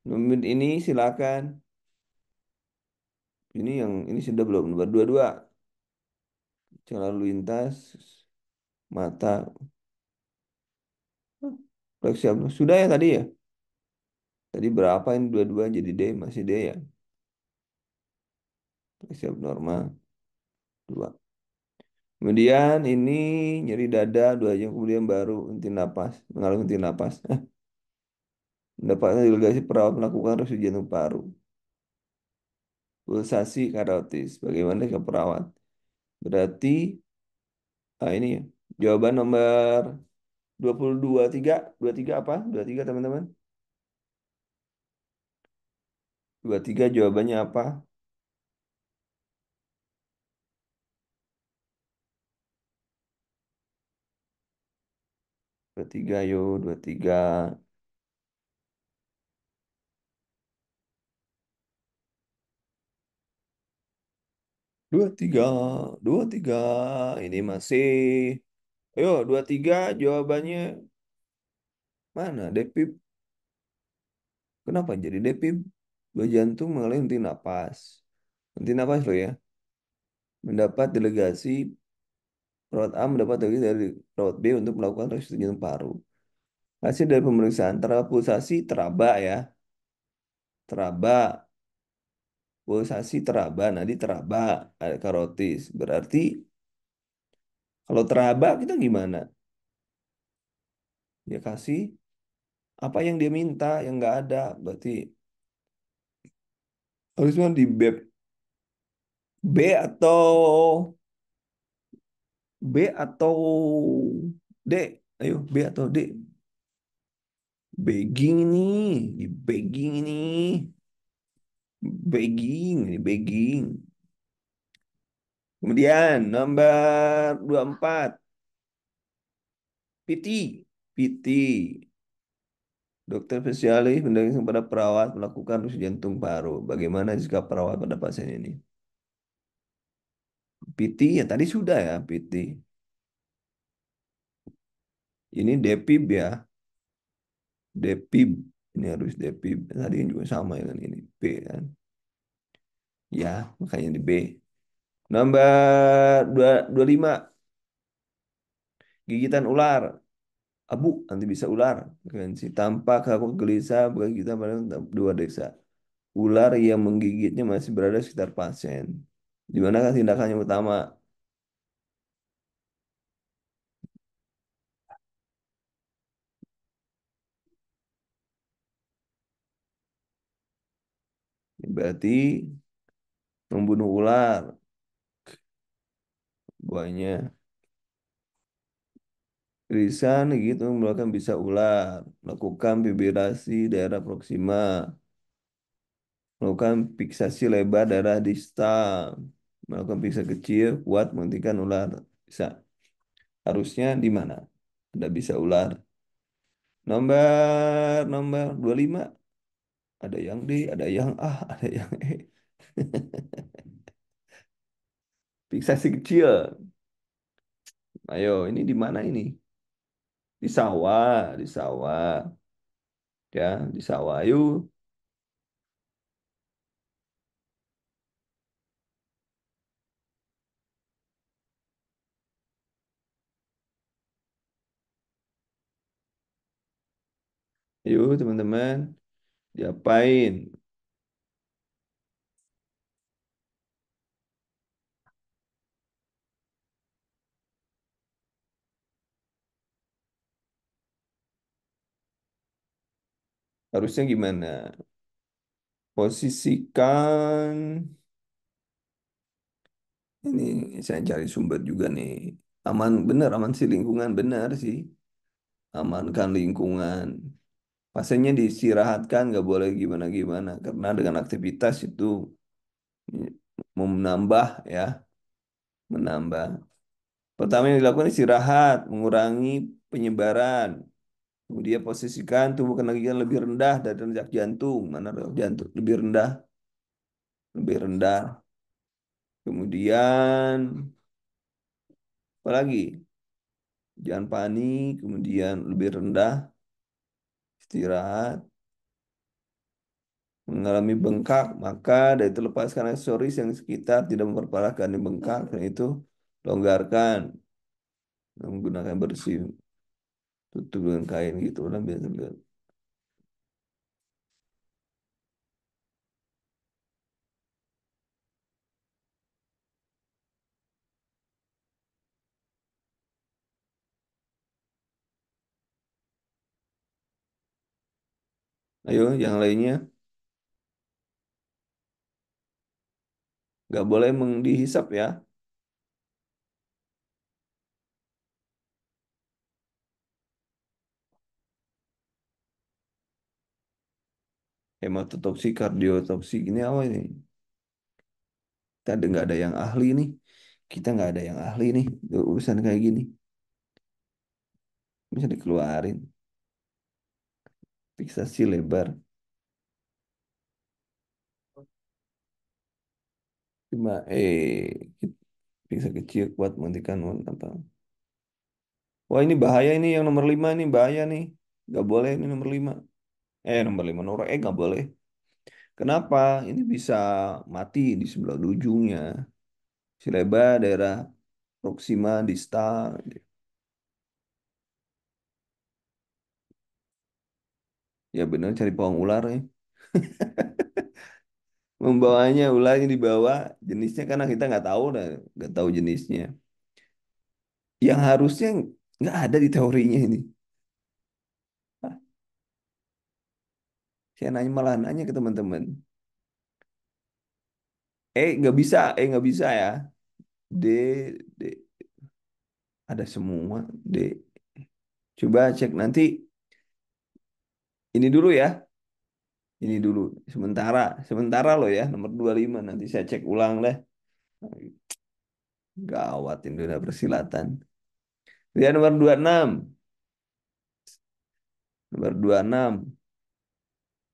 Menit ini silakan. Ini yang ini sudah belum nomor dua-dua. Jangan lalu lintas mata. Refleksi abdomen. Sudah ya tadi ya. Tadi berapa ini dua-dua jadi D masih D ya. Refleksi abnormal dua. Kemudian ini nyeri dada 2 jam kemudian baru henti napas, mengalami henti napas. Mendapatkan delegasi perawat melakukan resus jantung paru. Pulsasi karotis. Bagaimana ke perawat? Berarti ini ya. Jawaban nomor 22 3 23 apa? 23 teman-teman. 23 jawabannya apa? 23 yo, 23. 23, 23. Ini masih. Ayo, 23 jawabannya mana? Depip. Kenapa jadi Depip? Dua jantung mengalami henti napas. Henti napas loh ya. Mendapat delegasi, perawat A mendapat delegasi dari perawat B untuk melakukan resus jantung paru. Hasil dari pemeriksaan teraba pulsasi teraba ya. Teraba. Pulsasi teraba, nadi teraba. Ada karotis. Berarti kalau teraba kita gimana? Dia kasih apa yang dia minta yang nggak ada. Berarti harusnya di B atau B atau D. Ayo B atau D. Begging ini, di begging ini, begging, ini begging. Kemudian nomor 24, PT, PT. Dokter spesialis mendampingi kepada perawat melakukan fungsi jantung paru. Bagaimana sikap perawat pada pasien ini? PT ya tadi sudah ya PT. Ini Depib ya, Depib. Ini harus Depib. Tadi juga sama dengan ini P kan. Ya, makanya di B. Nomor 25, gigitan ular. Abu, nanti bisa ular. Frekuensi tampak aku gelisah bagi kita pada dua desa. Ular yang menggigitnya masih berada di sekitar pasien. Di manakah tindakan yang utama? Berarti membunuh ular. Buahnya. Irisan gitu melakukan bisa ular. Melakukan fibrillasi daerah proksima. Melakukan fiksasi lebar daerah distal. Melakukan piksa kecil, kuat menghentikan ular. Bisa. Harusnya di mana? Ada bisa ular. Nomor 25. Ada yang D, ada yang A, ada yang E. Fiksasi kecil. Ayo, ini di mana ini? Di sawah, di sawah. Ya, di sawah. Yuk, yuk teman-teman. Diapain? Harusnya gimana? Posisikan ini saya cari sumber juga nih. Aman bener, aman sih lingkungan bener sih. Amankan lingkungan. Pasiennya diistirahatkan, nggak boleh gimana-gimana. Karena dengan aktivitas itu menambah ya, menambah. Pertama yang dilakukan istirahat, mengurangi penyebaran. Kemudian posisikan tubuh kenagian lebih rendah dari detak jantung. Mana detak jantung? Lebih rendah, lebih rendah. Kemudian, apa lagi? Jangan panik, kemudian lebih rendah, istirahat. Mengalami bengkak, maka dari itu lepaskan aksesoris yang sekitar tidak memperparah keadaan bengkak, dan itu longgarkan dengan menggunakan bersih, tutup dengan kain gitu lah biasa. Ayo, yang lainnya nggak boleh dihisap ya. Hematotoksi, kardiotoksi, ini apa ini? Kita ada nggak ada yang ahli nih. Kita nggak ada yang ahli nih. Urusan kayak gini bisa dikeluarin. Fiksasi lebar. Cuma bisa kecil kuat menghentikan apa. Wah ini bahaya ini yang nomor 5 ini bahaya nih. Nggak boleh ini nomor 5. Nomor 5 nomor nggak boleh. Kenapa? Ini bisa mati di sebelah ujungnya. Si lebar daerah proksima distal. Ya benar cari pawang ular ya. Membawanya ularnya dibawa jenisnya karena kita nggak tahu dah, nggak tahu jenisnya. Yang harusnya nggak ada di teorinya ini. Ah, saya nanya malah nanya ke teman-teman. Nggak bisa ya. D, D, ada semua. D. Coba cek nanti ini dulu ya. Ini dulu. Sementara, sementara loh ya. Nomor 25 nanti saya cek ulang deh. Gawat Indonesia persilatan. Lihat nomor 26. Nomor 26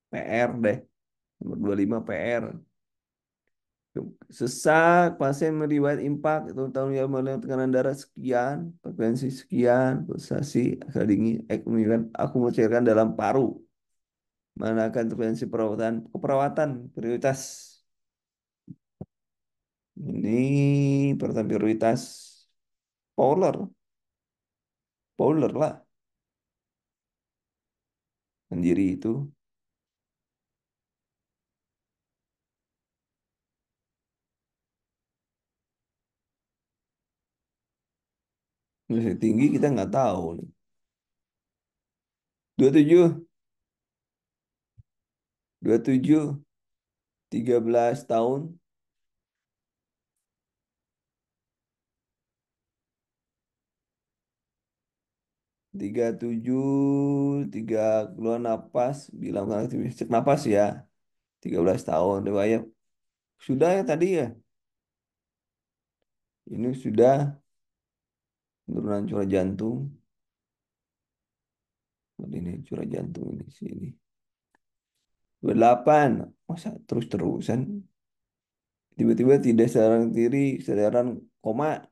PR deh. Nomor 25 PR. Sesak, pasien meriwayat impak, itu tahun yang melihat tekanan darah sekian, frekuensi sekian, pulsasi, akal dingin, aku mencairkan dalam paru. Mana akan intervensi perawatan, keperawatan prioritas. Ini pertama prioritas Fowler, Fowler lah, sendiri itu. Masih tinggi kita nggak tahu nih. 27, 27, 13 tahun, 37, 3 keluar napas, bilang aktivitas cek napas ya. 13 tahun riwayat sudah ya tadi ya ini sudah penurunan curah jantung. Ini curah jantung ini sini 28 masa terus-terusan tiba-tiba tidak sadarkan diri kesadaran koma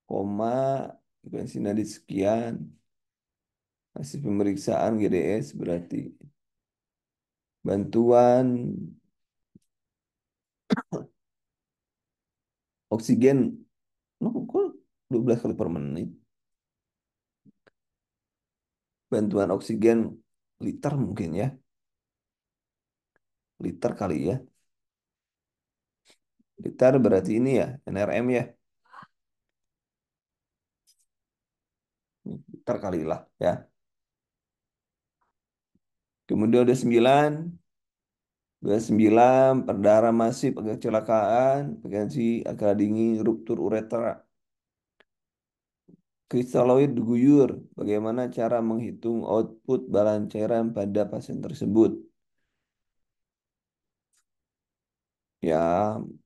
koma frekuensi nadi sekian hasil pemeriksaan GDS berarti bantuan oksigen kok 12 kali per menit bantuan oksigen liter mungkin ya liter kali ya liter berarti ini ya NRM ya liter kali lah ya Kemudian udah 9, udah 9, perdarahan masif, agak kecelakaan, hipertensi, akal dingin, ruptur uretra, kristaloid guyur. Bagaimana cara menghitung output balan cairan pada pasien tersebut? Ya,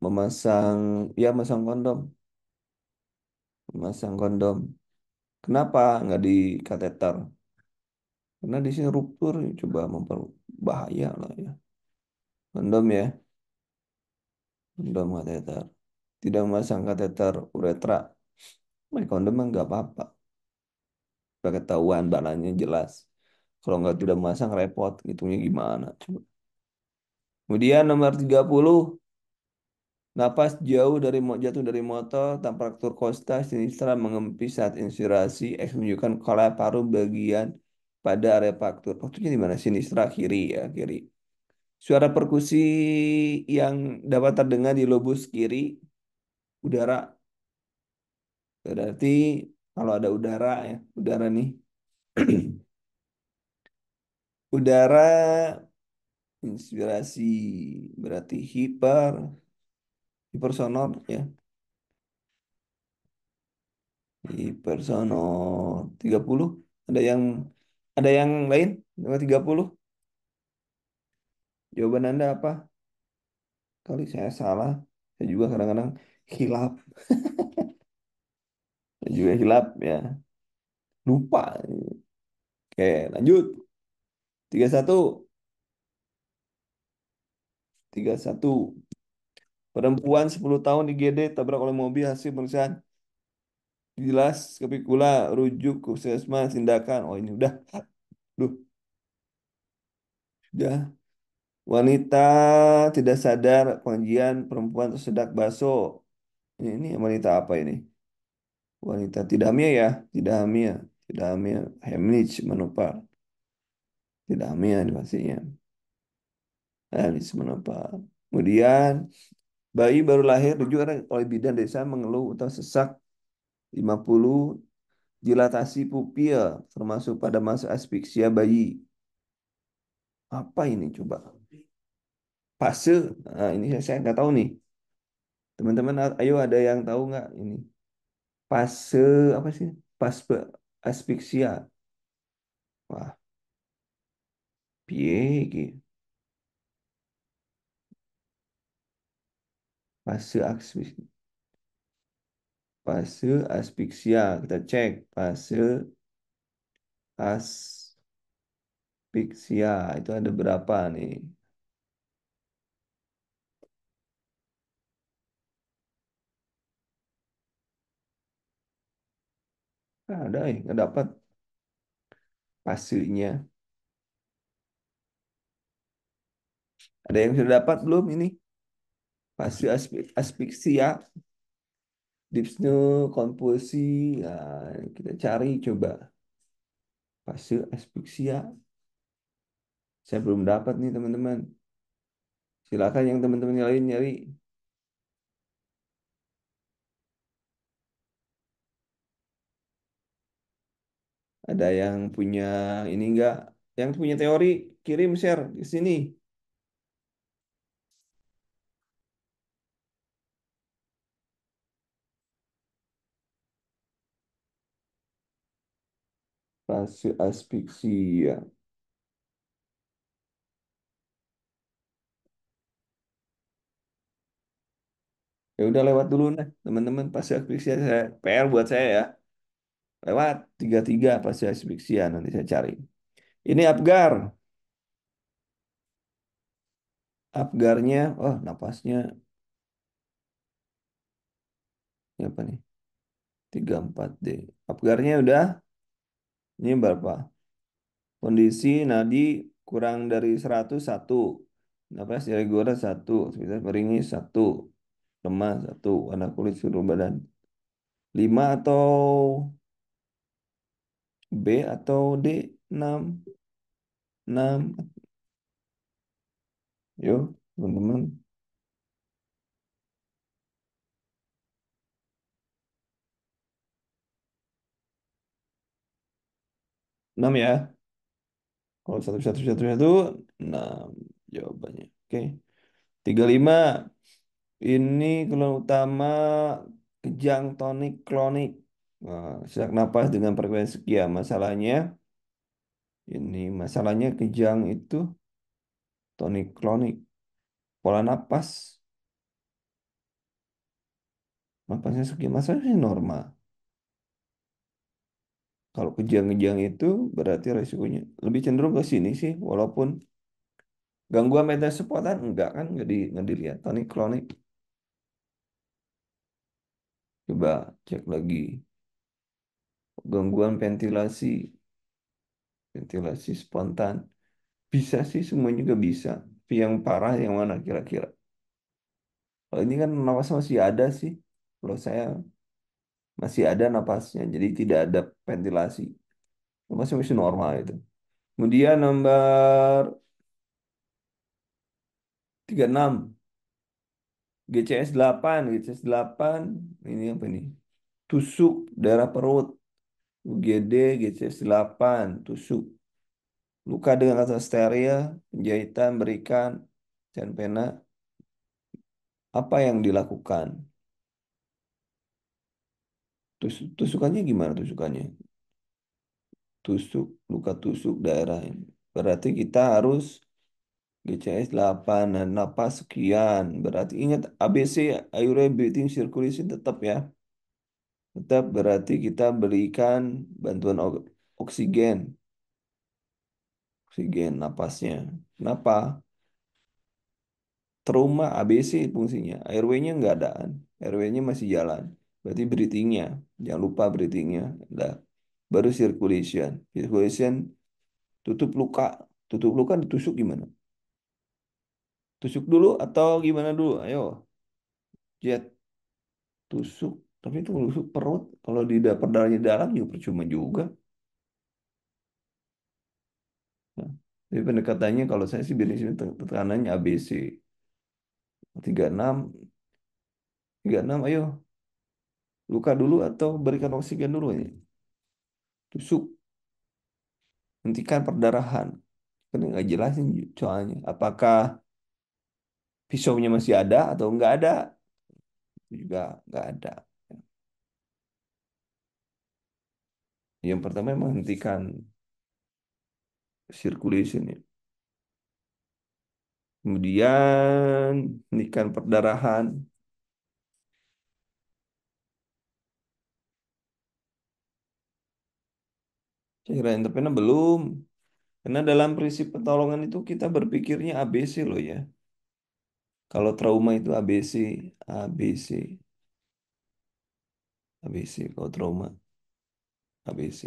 memasang, ya memasang kondom, memasang kondom. Kenapa nggak di kateter? Karena di sini ruptur, coba memperbahaya lah ya. Kondom ya, kondom kateter. Tidak memasang kateter uretra. Pakai kondom mah nggak apa-apa. Udah ketahuan balannya jelas. Kalau nggak tidak memasang repot, hitungnya gimana? Coba. Kemudian nomor 30, napas jauh dari jatuh dari motor, temperatur Costa Sinistra mengempis saat inspirasi, X menunjukkan kolap paru bagian pada area faktur. Fakturnya di mana? Sinistra kiri ya, kiri. Suara perkusi yang dapat terdengar di lobus kiri, udara. Berarti kalau ada udara ya, udara nih. Udara inspirasi berarti hipersonor ya. Hipersonor 30. Ada yang ada yang lain? Nomor 30. Jawaban Anda apa? Kali saya salah. Saya juga kadang-kadang hilap. Saya juga hilap ya. Lupa. Oke, lanjut. 31. 31. Perempuan 10 tahun di GD tabrak oleh mobil hasil pemeriksaan jelas kapikula rujuk ke puskesmas tindakan. Oh ini udah. Duh, udah. Wanita tidak sadar pengajian perempuan tersedak baso. Ini wanita apa ini? Wanita tidak hamil ya? Tidak hamil. Tidak hamil. Hemlich menopang. Tidak hamil ini pastinya. Hemlich menopang. Kemudian bayi baru lahir rujuk oleh bidan desa mengeluh atau sesak 50 dilatasi pupil termasuk pada masa aspeksia bayi. Apa ini coba? Fase. Nah, ini saya nggak tahu nih. Teman-teman, ayo ada yang tahu nggak ini? Fase apa sih? Fase aspeksia. Wah, piye iki? Fase aspeksia. Fase aspeksia. Kita cek fase aspeksia itu ada berapa nih? Ada ya, nggak dapat fasenya. Ada yang sudah dapat belum ini? Fase aspeksia. Dipsnu, konfusi, nah, kita cari coba fase aspeksia. Saya belum dapat nih teman-teman. Silakan yang teman-teman yang lain nyari. Ada yang punya ini enggak? Yang punya teori kirim share di sini. Fase aspeksia. Ya udah lewat dulu nah teman-teman fase aspeksia saya PR buat saya ya. Lewat 33 fase aspeksia nanti saya cari. Ini Apgar. Apgarnya, oh napasnya ini apa nih? 34D. Apgarnya udah. Ini berapa? Kondisi nadi kurang dari 100 satu. Napas dari gora satu. Aktivitas meringis satu. Lemah satu. Warna kulit seluruh badan. 5 atau B atau D? 6. 6. Yuk, teman-teman. 6 ya. Kalau satu satu satu satu, 6 jawabannya. Oke. 35. Ini keluhan utama kejang tonik klonik. Nah, sesak napas dengan frekuensi sekian. Masalahnya kejang itu tonik klonik. Pola napas. Napasnya sekian. Masalahnya sih normal. Kalau kejang-kejang itu berarti resikonya lebih cenderung ke sini sih. Walaupun gangguan medis spontan enggak kan. Nggak dilihat. Tonik klonik. Coba cek lagi. Gangguan ventilasi. Ventilasi spontan. Bisa sih, semua juga bisa. Tapi yang parah yang mana kira-kira? Kalau ini kan napasnya masih ada sih. Kalau saya masih ada napasnya, jadi tidak ada ventilasi. Napasnya masih normal itu. Kemudian nomor 36, GCS 8 ini apa ini? Tusuk daerah perut. UGD GCS 8 tusuk. Luka dengan kata steril, penjahitan, berikan, dan pena. Apa yang dilakukan? Tusukannya gimana tusukannya? Tusuk, luka tusuk daerah ini. Berarti kita harus GCS 8 dan napas sekian. Berarti ingat ABC, airway breathing circulation tetap ya. Tetap berarti kita berikan bantuan oksigen. Oksigen napasnya. Kenapa? Trauma ABC fungsinya. Airway-nya nggak ada. Airway-nya masih jalan. Berarti breathing-nya. Jangan lupa breathing-nya. Udah. Baru circulation. Circulation tutup luka. Tutup luka ditusuk gimana? Tusuk dulu atau gimana dulu? Ayo, Jet, tusuk. Tapi itu tusuk perut. Kalau di perdarahannya dalam juga percuma juga. Nah, jadi pendekatannya kalau saya sih biasanya tekanannya ABC. 36, 36, ayo. Luka dulu atau berikan oksigen dulu ini. Tusuk, hentikan perdarahan. Kan nggak jelasin soalnya. Apakah pisaunya masih ada atau nggak ada? Itu juga nggak ada. Yang pertama memang hentikan circulation ya. Kemudian hentikan perdarahan. Cairan entrepreneur belum. Karena dalam prinsip pertolongan itu kita berpikirnya ABC loh ya. Kalau trauma itu ABC, ABC, ABC. Kalau trauma ABC.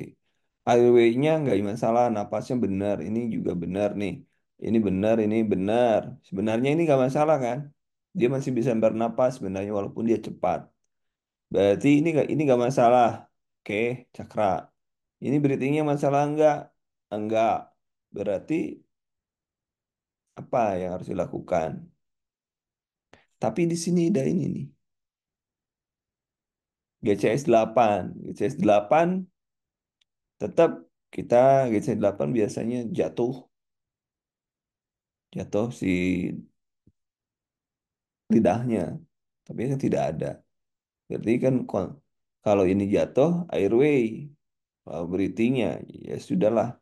Airway-nya nggak masalah, napasnya benar. Ini juga benar nih. Ini benar. Sebenarnya ini nggak masalah kan? Dia masih bisa bernapas sebenarnya walaupun dia cepat. Berarti ini nggak masalah. Oke, cakra. Ini breathing-nya masalah enggak? Enggak. Berarti apa yang harus dilakukan? Tapi di sini ada ini nih. GCS 8. GCS 8 tetap kita GCS 8 biasanya jatuh. Jatuh si lidahnya. Tapi kan tidak ada. Berarti kan kalau ini jatuh airway. Kalau breathing-nya ya sudahlah.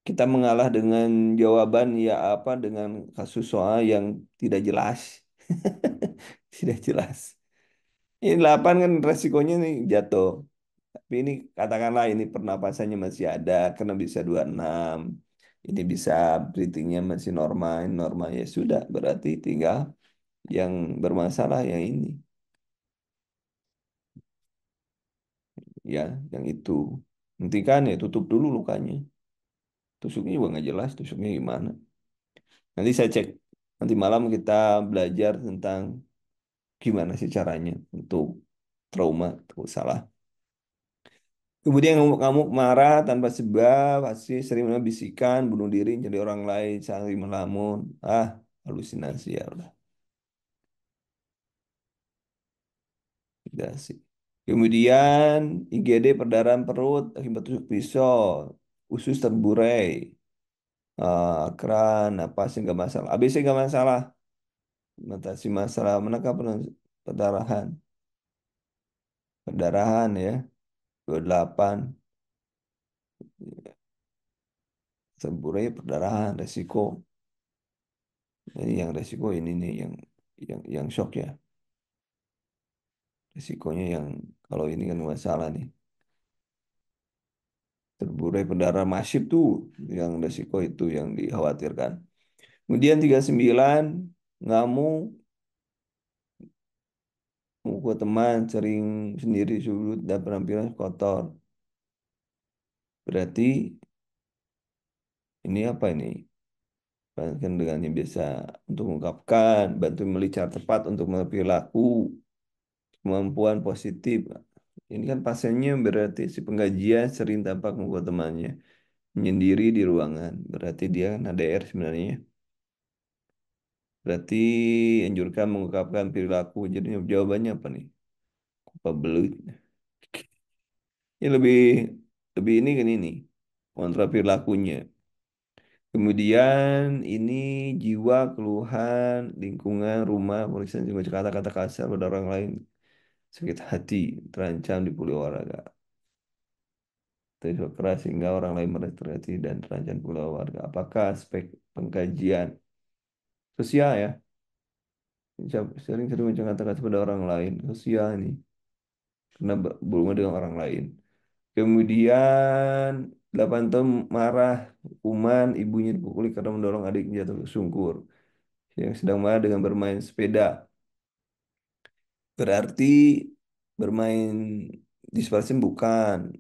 Kita mengalah dengan jawaban ya apa dengan kasus soal yang tidak jelas. Tidak jelas. Ini 8 kan resikonya nih jatuh. Tapi ini katakanlah ini pernapasannya masih ada karena bisa 26. Ini bisa breathingnya masih normal, normal ya sudah. Berarti tinggal yang bermasalah yang ini. Ya, yang itu. Hentikan ya tutup dulu lukanya. Tusuknya juga nggak jelas tusuknya gimana. Nanti saya cek. Nanti malam kita belajar tentang gimana sih caranya untuk trauma atau salah. Kemudian ngamuk-ngamuk marah tanpa sebab, pasti sering bisikan, bunuh diri, jadi orang lain, saling melamun. Ah, halusinasi ya udah. Tidak sih. Kemudian IGD perdarahan perut akibat tusuk pisau, usus terburai. Akran, napas nggak masalah. ABC nggak masalah. Mengatasi masalah menangkap perdarahan. Perdarahan ya. 28. Semburai perdarahan, resiko. Ini yang resiko ini nih yang shock ya. Resikonya yang kalau ini kan masalah nih. Terburai perdarahan masif tuh yang resiko itu yang dikhawatirkan. Kemudian 39 ngamuk, mukul teman, sering sendiri sudut dan penampilan kotor. Berarti ini apa ini? Bahkan dengan yang biasa untuk mengungkapkan, bantu memilih cara tepat untuk perilaku, kemampuan positif. Ini kan pasiennya berarti si penggajian sering tampak mukul temannya. Menyendiri di ruangan. Berarti dia kan ADR sebenarnya. Berarti anjurkan mengungkapkan perilaku. Jadi jawabannya apa nih? Apa belut? Ini lebih lebih ini kan ini. Kontra perilakunya. Kemudian ini jiwa, keluhan, lingkungan, rumah, pemeriksaan juga kata-kata kasar pada orang lain, sakit hati, terancam dipulih warga. Terus keras sehingga orang lain merasa terhati dan terancam pula warga. Apakah aspek pengkajian sosial ya? Sering-sering macam kata-kata pada orang lain. Sosial ini. Karena berhubungan dengan orang lain. Kemudian 8 tahun marah, hukuman, ibunya dipukuli karena mendorong adiknya jatuh ke sungkur. Yang sedang marah dengan bermain sepeda. Berarti bermain dispersi bukan.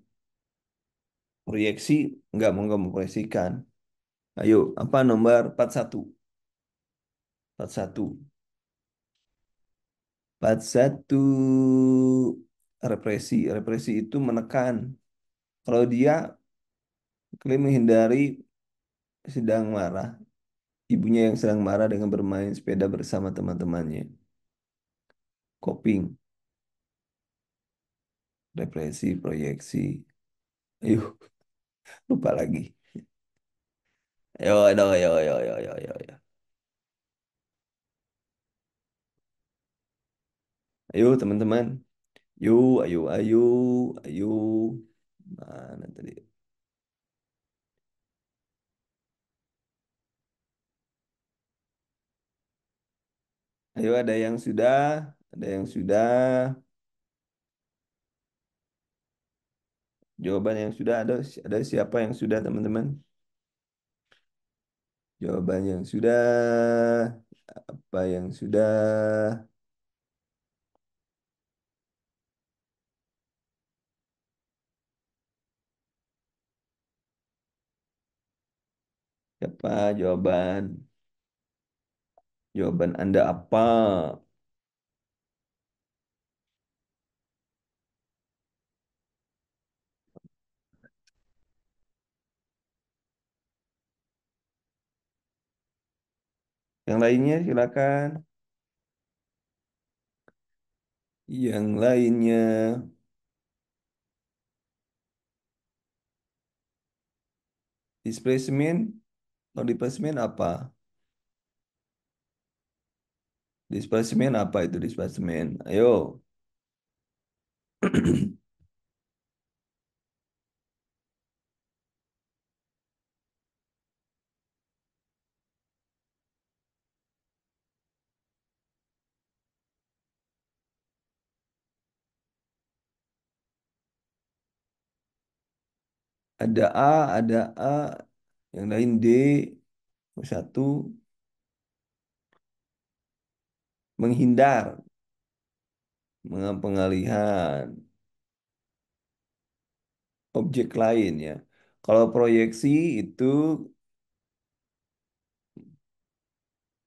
Proyeksi enggak memproyeksikan. Ayo, apa nomor 41? 41. 41 represi. Represi itu menekan. Kalau dia klaim menghindari sedang marah, ibunya yang sedang marah dengan bermain sepeda bersama teman-temannya. Coping, represi, proyeksi. Ayo, lupa lagi. Ayo, ayo, ayo, ayo, ayo, ayo, ayo, ayo. Ayo, teman-teman. Yuk, ayo, ayo, ayo. Mana tadi? Ayo, ada yang sudah, ada yang sudah. Jawaban yang sudah ada siapa yang sudah, teman-teman? Jawaban yang sudah, apa yang sudah? Siapa jawaban? Jawaban Anda apa? Yang lainnya silakan. Yang lainnya, displacement. Kalau displacement apa? Displacement apa itu displacement? Ayo. Ada A, ada A, yang lain D, satu menghindar, pengalihan objek lain ya. Kalau proyeksi itu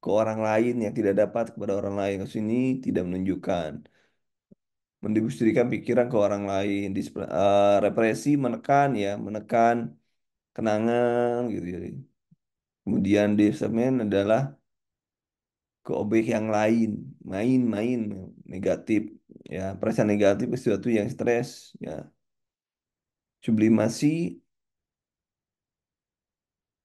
ke orang lain yang tidak dapat kepada orang lain. Ke sini tidak menunjukkan. Mendistribusikan pikiran ke orang lain. Represi menekan ya, menekan kenangan gitu. Jadi. Kemudian discernment adalah ke objek yang lain, main-main negatif ya, perasaan negatif ke sesuatu yang stres ya. Sublimasi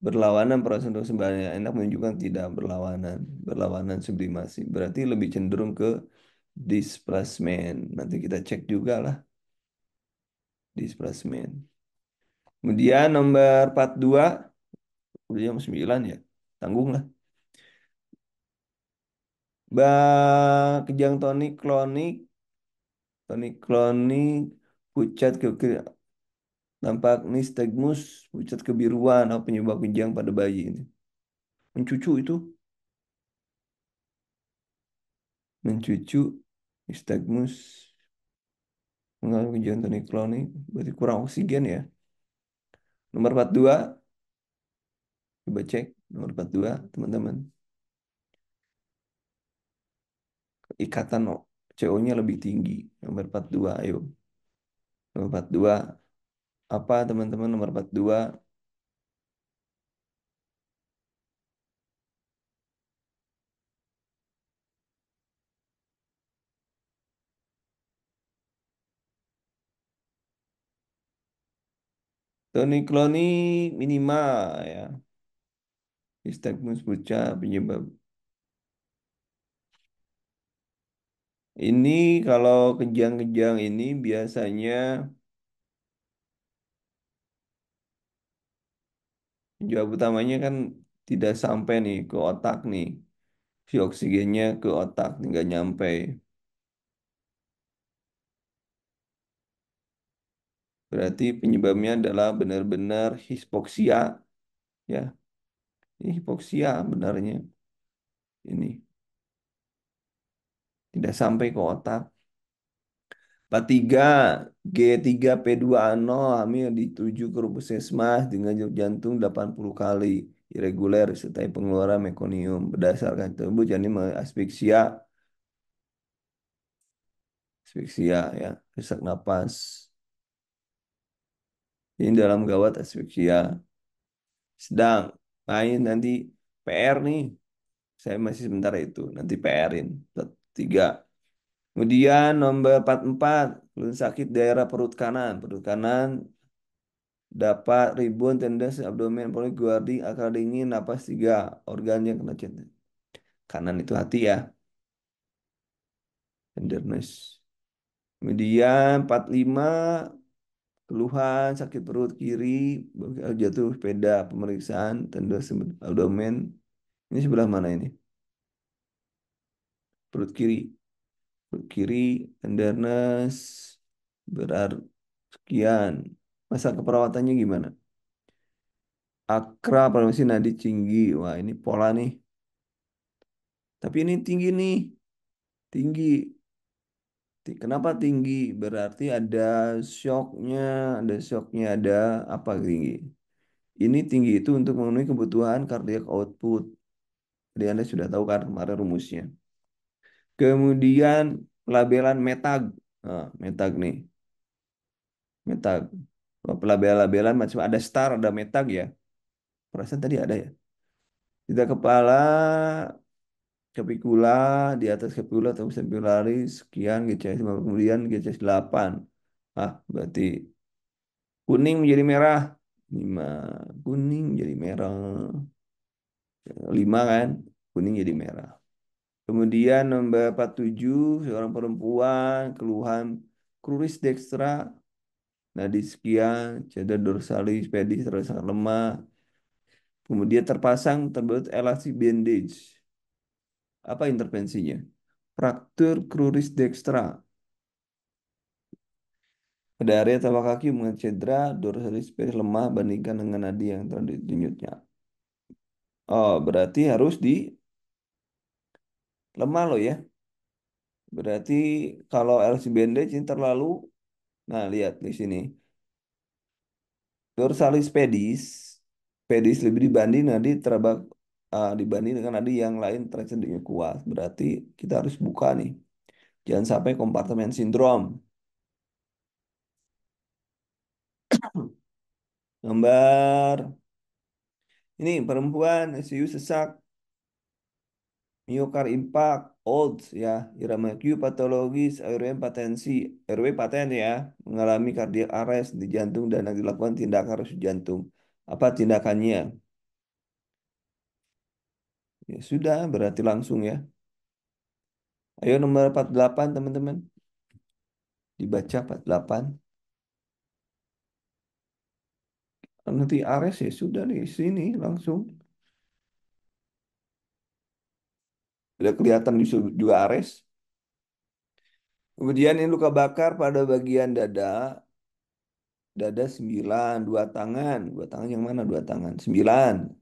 Berlawanan proses untuk sembahyang enak menunjukkan tidak berlawanan. Berlawanan sublimasi. Berarti lebih cenderung ke displacement. Nanti kita cek juga lah displacement. Kemudian nomor 42, udah jam 9 ya. Tanggung lah. Kejang tonik klonik, pucat nampak nistagmus, pucat kebiruan, apa penyebab kejang pada bayi ini? Mencucu itu, mencucu, nistagmus, mengalami kejang tonik klonik, berarti kurang oksigen ya. Nomor 42, coba cek, nomor 42, teman-teman. Ikatan CO-nya lebih tinggi, nomor 42, ayo. Nomor 42, apa teman-teman nomor 42? Tonik klonik minimal ya. Nistagmus pucat penyebab. Ini kalau kejang-kejang ini biasanya jawab utamanya kan tidak sampai nih ke otak nih. Si oksigennya ke otak nggak nyampe. Berarti penyebabnya adalah benar-benar hispoksia ya. Ini hipoksia benarnya ini tidak sampai ke otak. 43 G3P2A0 hamil dituju ke puskesmas dengan denyut jantung 80 kali irreguler serta pengeluaran mekonium berdasarkan tersebut jadi asfiksia asfiksia ya sesak napas ini dalam gawat asfiksia sedang main nanti PR nih saya masih sebentar itu nanti PR-in tiga. Kemudian nomor 44 keluhan sakit daerah perut kanan dapat ribuan tendon abdomen guarding akal dingin napas tiga organ yang kena cedera kanan itu hati ya tenderness. Kemudian 45 keluhan sakit perut kiri jatuh sepeda pemeriksaan tendon abdomen ini sebelah mana ini perut kiri tenderness berarti sekian masa keperawatannya gimana akrab farmasi nadi tinggi wah ini pola nih tapi ini tinggi nih tinggi. Kenapa tinggi? Berarti ada shocknya, ada apa tinggi? Ini tinggi itu untuk memenuhi kebutuhan cardiac output. Jadi Anda sudah tahu kan kemarin rumusnya. Kemudian pelabelan metag. Nah, metag nih, metag. Oh, pelabelan macam ada star, ada metag ya. Perasaan tadi ada ya. Tidak kepala, capicula, di atas capicula atau sempilaris, sekian GCS 5, kemudian GCS 8. Ah, berarti kuning menjadi merah. 5. Kuning menjadi merah. 5 kan? Kuning jadi merah. Kemudian nomor 47, seorang perempuan, keluhan kruris dextra, nadi sekian, cedera dorsalis, pedis terasa sangat lemah. Kemudian terberut elastic bandage. Apa intervensinya? Fraktur kruris dextra. Pada area tapak kaki mengalami cedera, dorsalis pedis lemah bandingkan dengan nadi yang telah ditunjuknya. Oh, berarti harus di lemah loh ya. Berarti kalau LC bandage ini terlalu, nah lihat di sini. Dorsalis pedis, pedis lebih dibanding nadi dibanding dengan nadi yang lain tercenderung kuat. Berarti kita harus buka nih. Jangan sampai kompartemen sindrom. Gambar ini perempuan SIU sesak, miokard impact, old ya, irama Q patologis, airway patensi, airway paten ya, mengalami cardiac arrest di jantung dan dilakukan tindakan harus jantung. Apa tindakannya? Ya sudah, berarti langsung ya. Ayo nomor 48 teman-teman. Dibaca 48. Nanti Ares ya sudah di sini langsung. Udah kelihatan juga Ares. Kemudian ini luka bakar pada bagian dada. Dada 9, dua tangan. Dua tangan yang mana dua tangan? 9.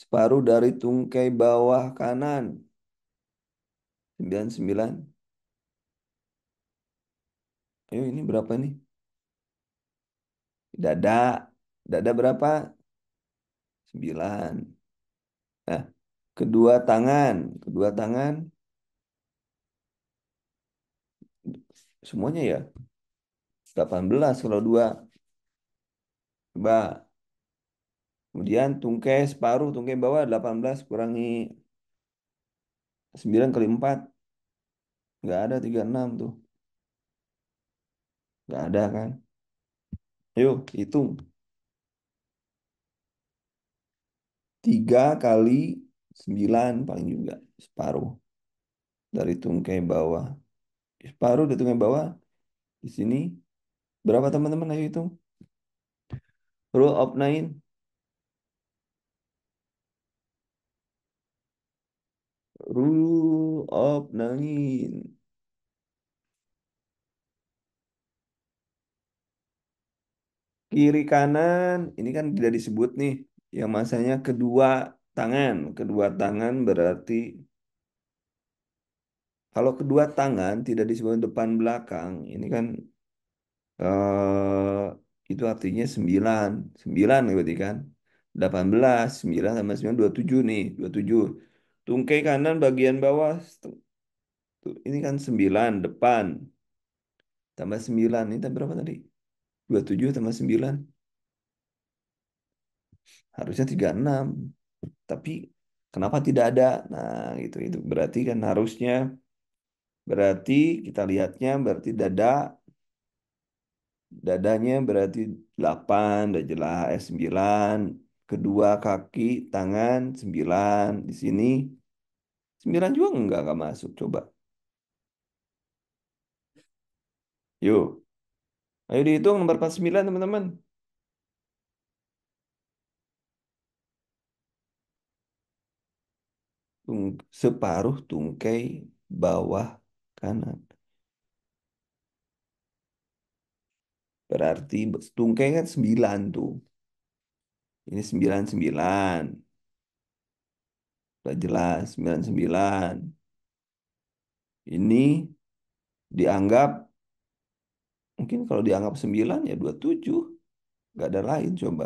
Separuh dari tungkai bawah kanan. 9, 9. Ayo ini berapa nih? Dada. Dada berapa? 9. Nah, kedua tangan. Kedua tangan semuanya ya. 18 kalau dua. Coba. Kemudian tungkai separuh. Tungkai bawah 18 kurangi 9 kali 4. Nggak ada 36 tuh. Nggak ada kan? Ayo hitung. 3 kali 9 paling juga. Separuh dari tungkai bawah. Separuh dari tungkai bawah. Di sini. Berapa teman-teman? Ayo hitung. Rule of nine. Rule of nine. Kiri kanan. Ini kan tidak disebut nih. Yang masanya kedua tangan. Kedua tangan berarti. Kalau kedua tangan tidak disebut depan belakang. Ini kan. Itu artinya 9. 9 berarti kan. 18. 9 tambah 9. 27 nih. 27. Tungkai kanan bagian bawah. Ini kan 9 depan. Tambah 9. Ini tambah berapa tadi? 27 tambah 9. Harusnya 36. Tapi kenapa tidak ada? Nah, itu berarti kan harusnya berarti kita lihatnya berarti dadanya berarti 8 udah jelas 9. Kedua kaki tangan 9 di sini 9 juga enggak masuk coba. Yuk, ayo dihitung nomor 49 teman-teman. Separuh tungkai bawah kanan. Berarti tungkai kan 9 tuh. Ini 9 9. Udah jelas 9 9. Ini dianggap mungkin kalau dianggap 9 ya 27. Gak ada lain coba.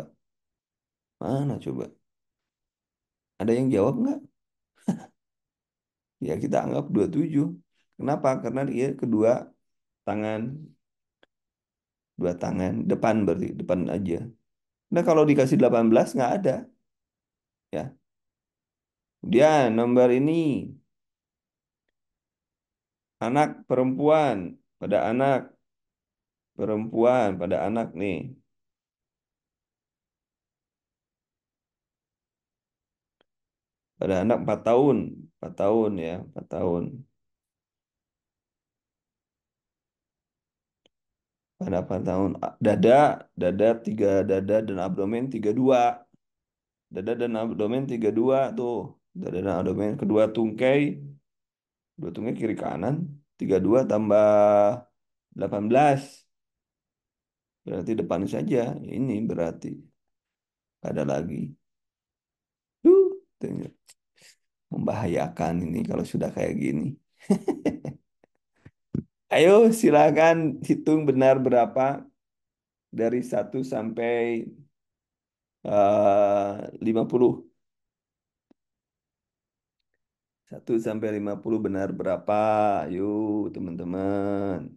Mana coba? Ada yang jawab nggak? Ya kita anggap 27. Kenapa? Karena dia kedua tangan, dua tangan depan berarti depan aja. Nah kalau dikasih 18 nggak ada ya. Kemudian nomor ini anak perempuan pada anak nih. Pada anak 4 tahun. 4 tahun ya, 4 tahun. Pada 4 tahun. Dada, dada 3 dada dan abdomen 32. Dada dan abdomen 32 tuh. Dada dan abdomen kedua tungkai, dua tungkai kiri kanan 32 tambah 18. Berarti depan saja. Ini berarti ada lagi. Tengok. Membahayakan ini kalau sudah kayak gini. Ayo silakan hitung benar berapa dari 1 sampai 50. 1 sampai 50 benar berapa? Yuk teman-teman.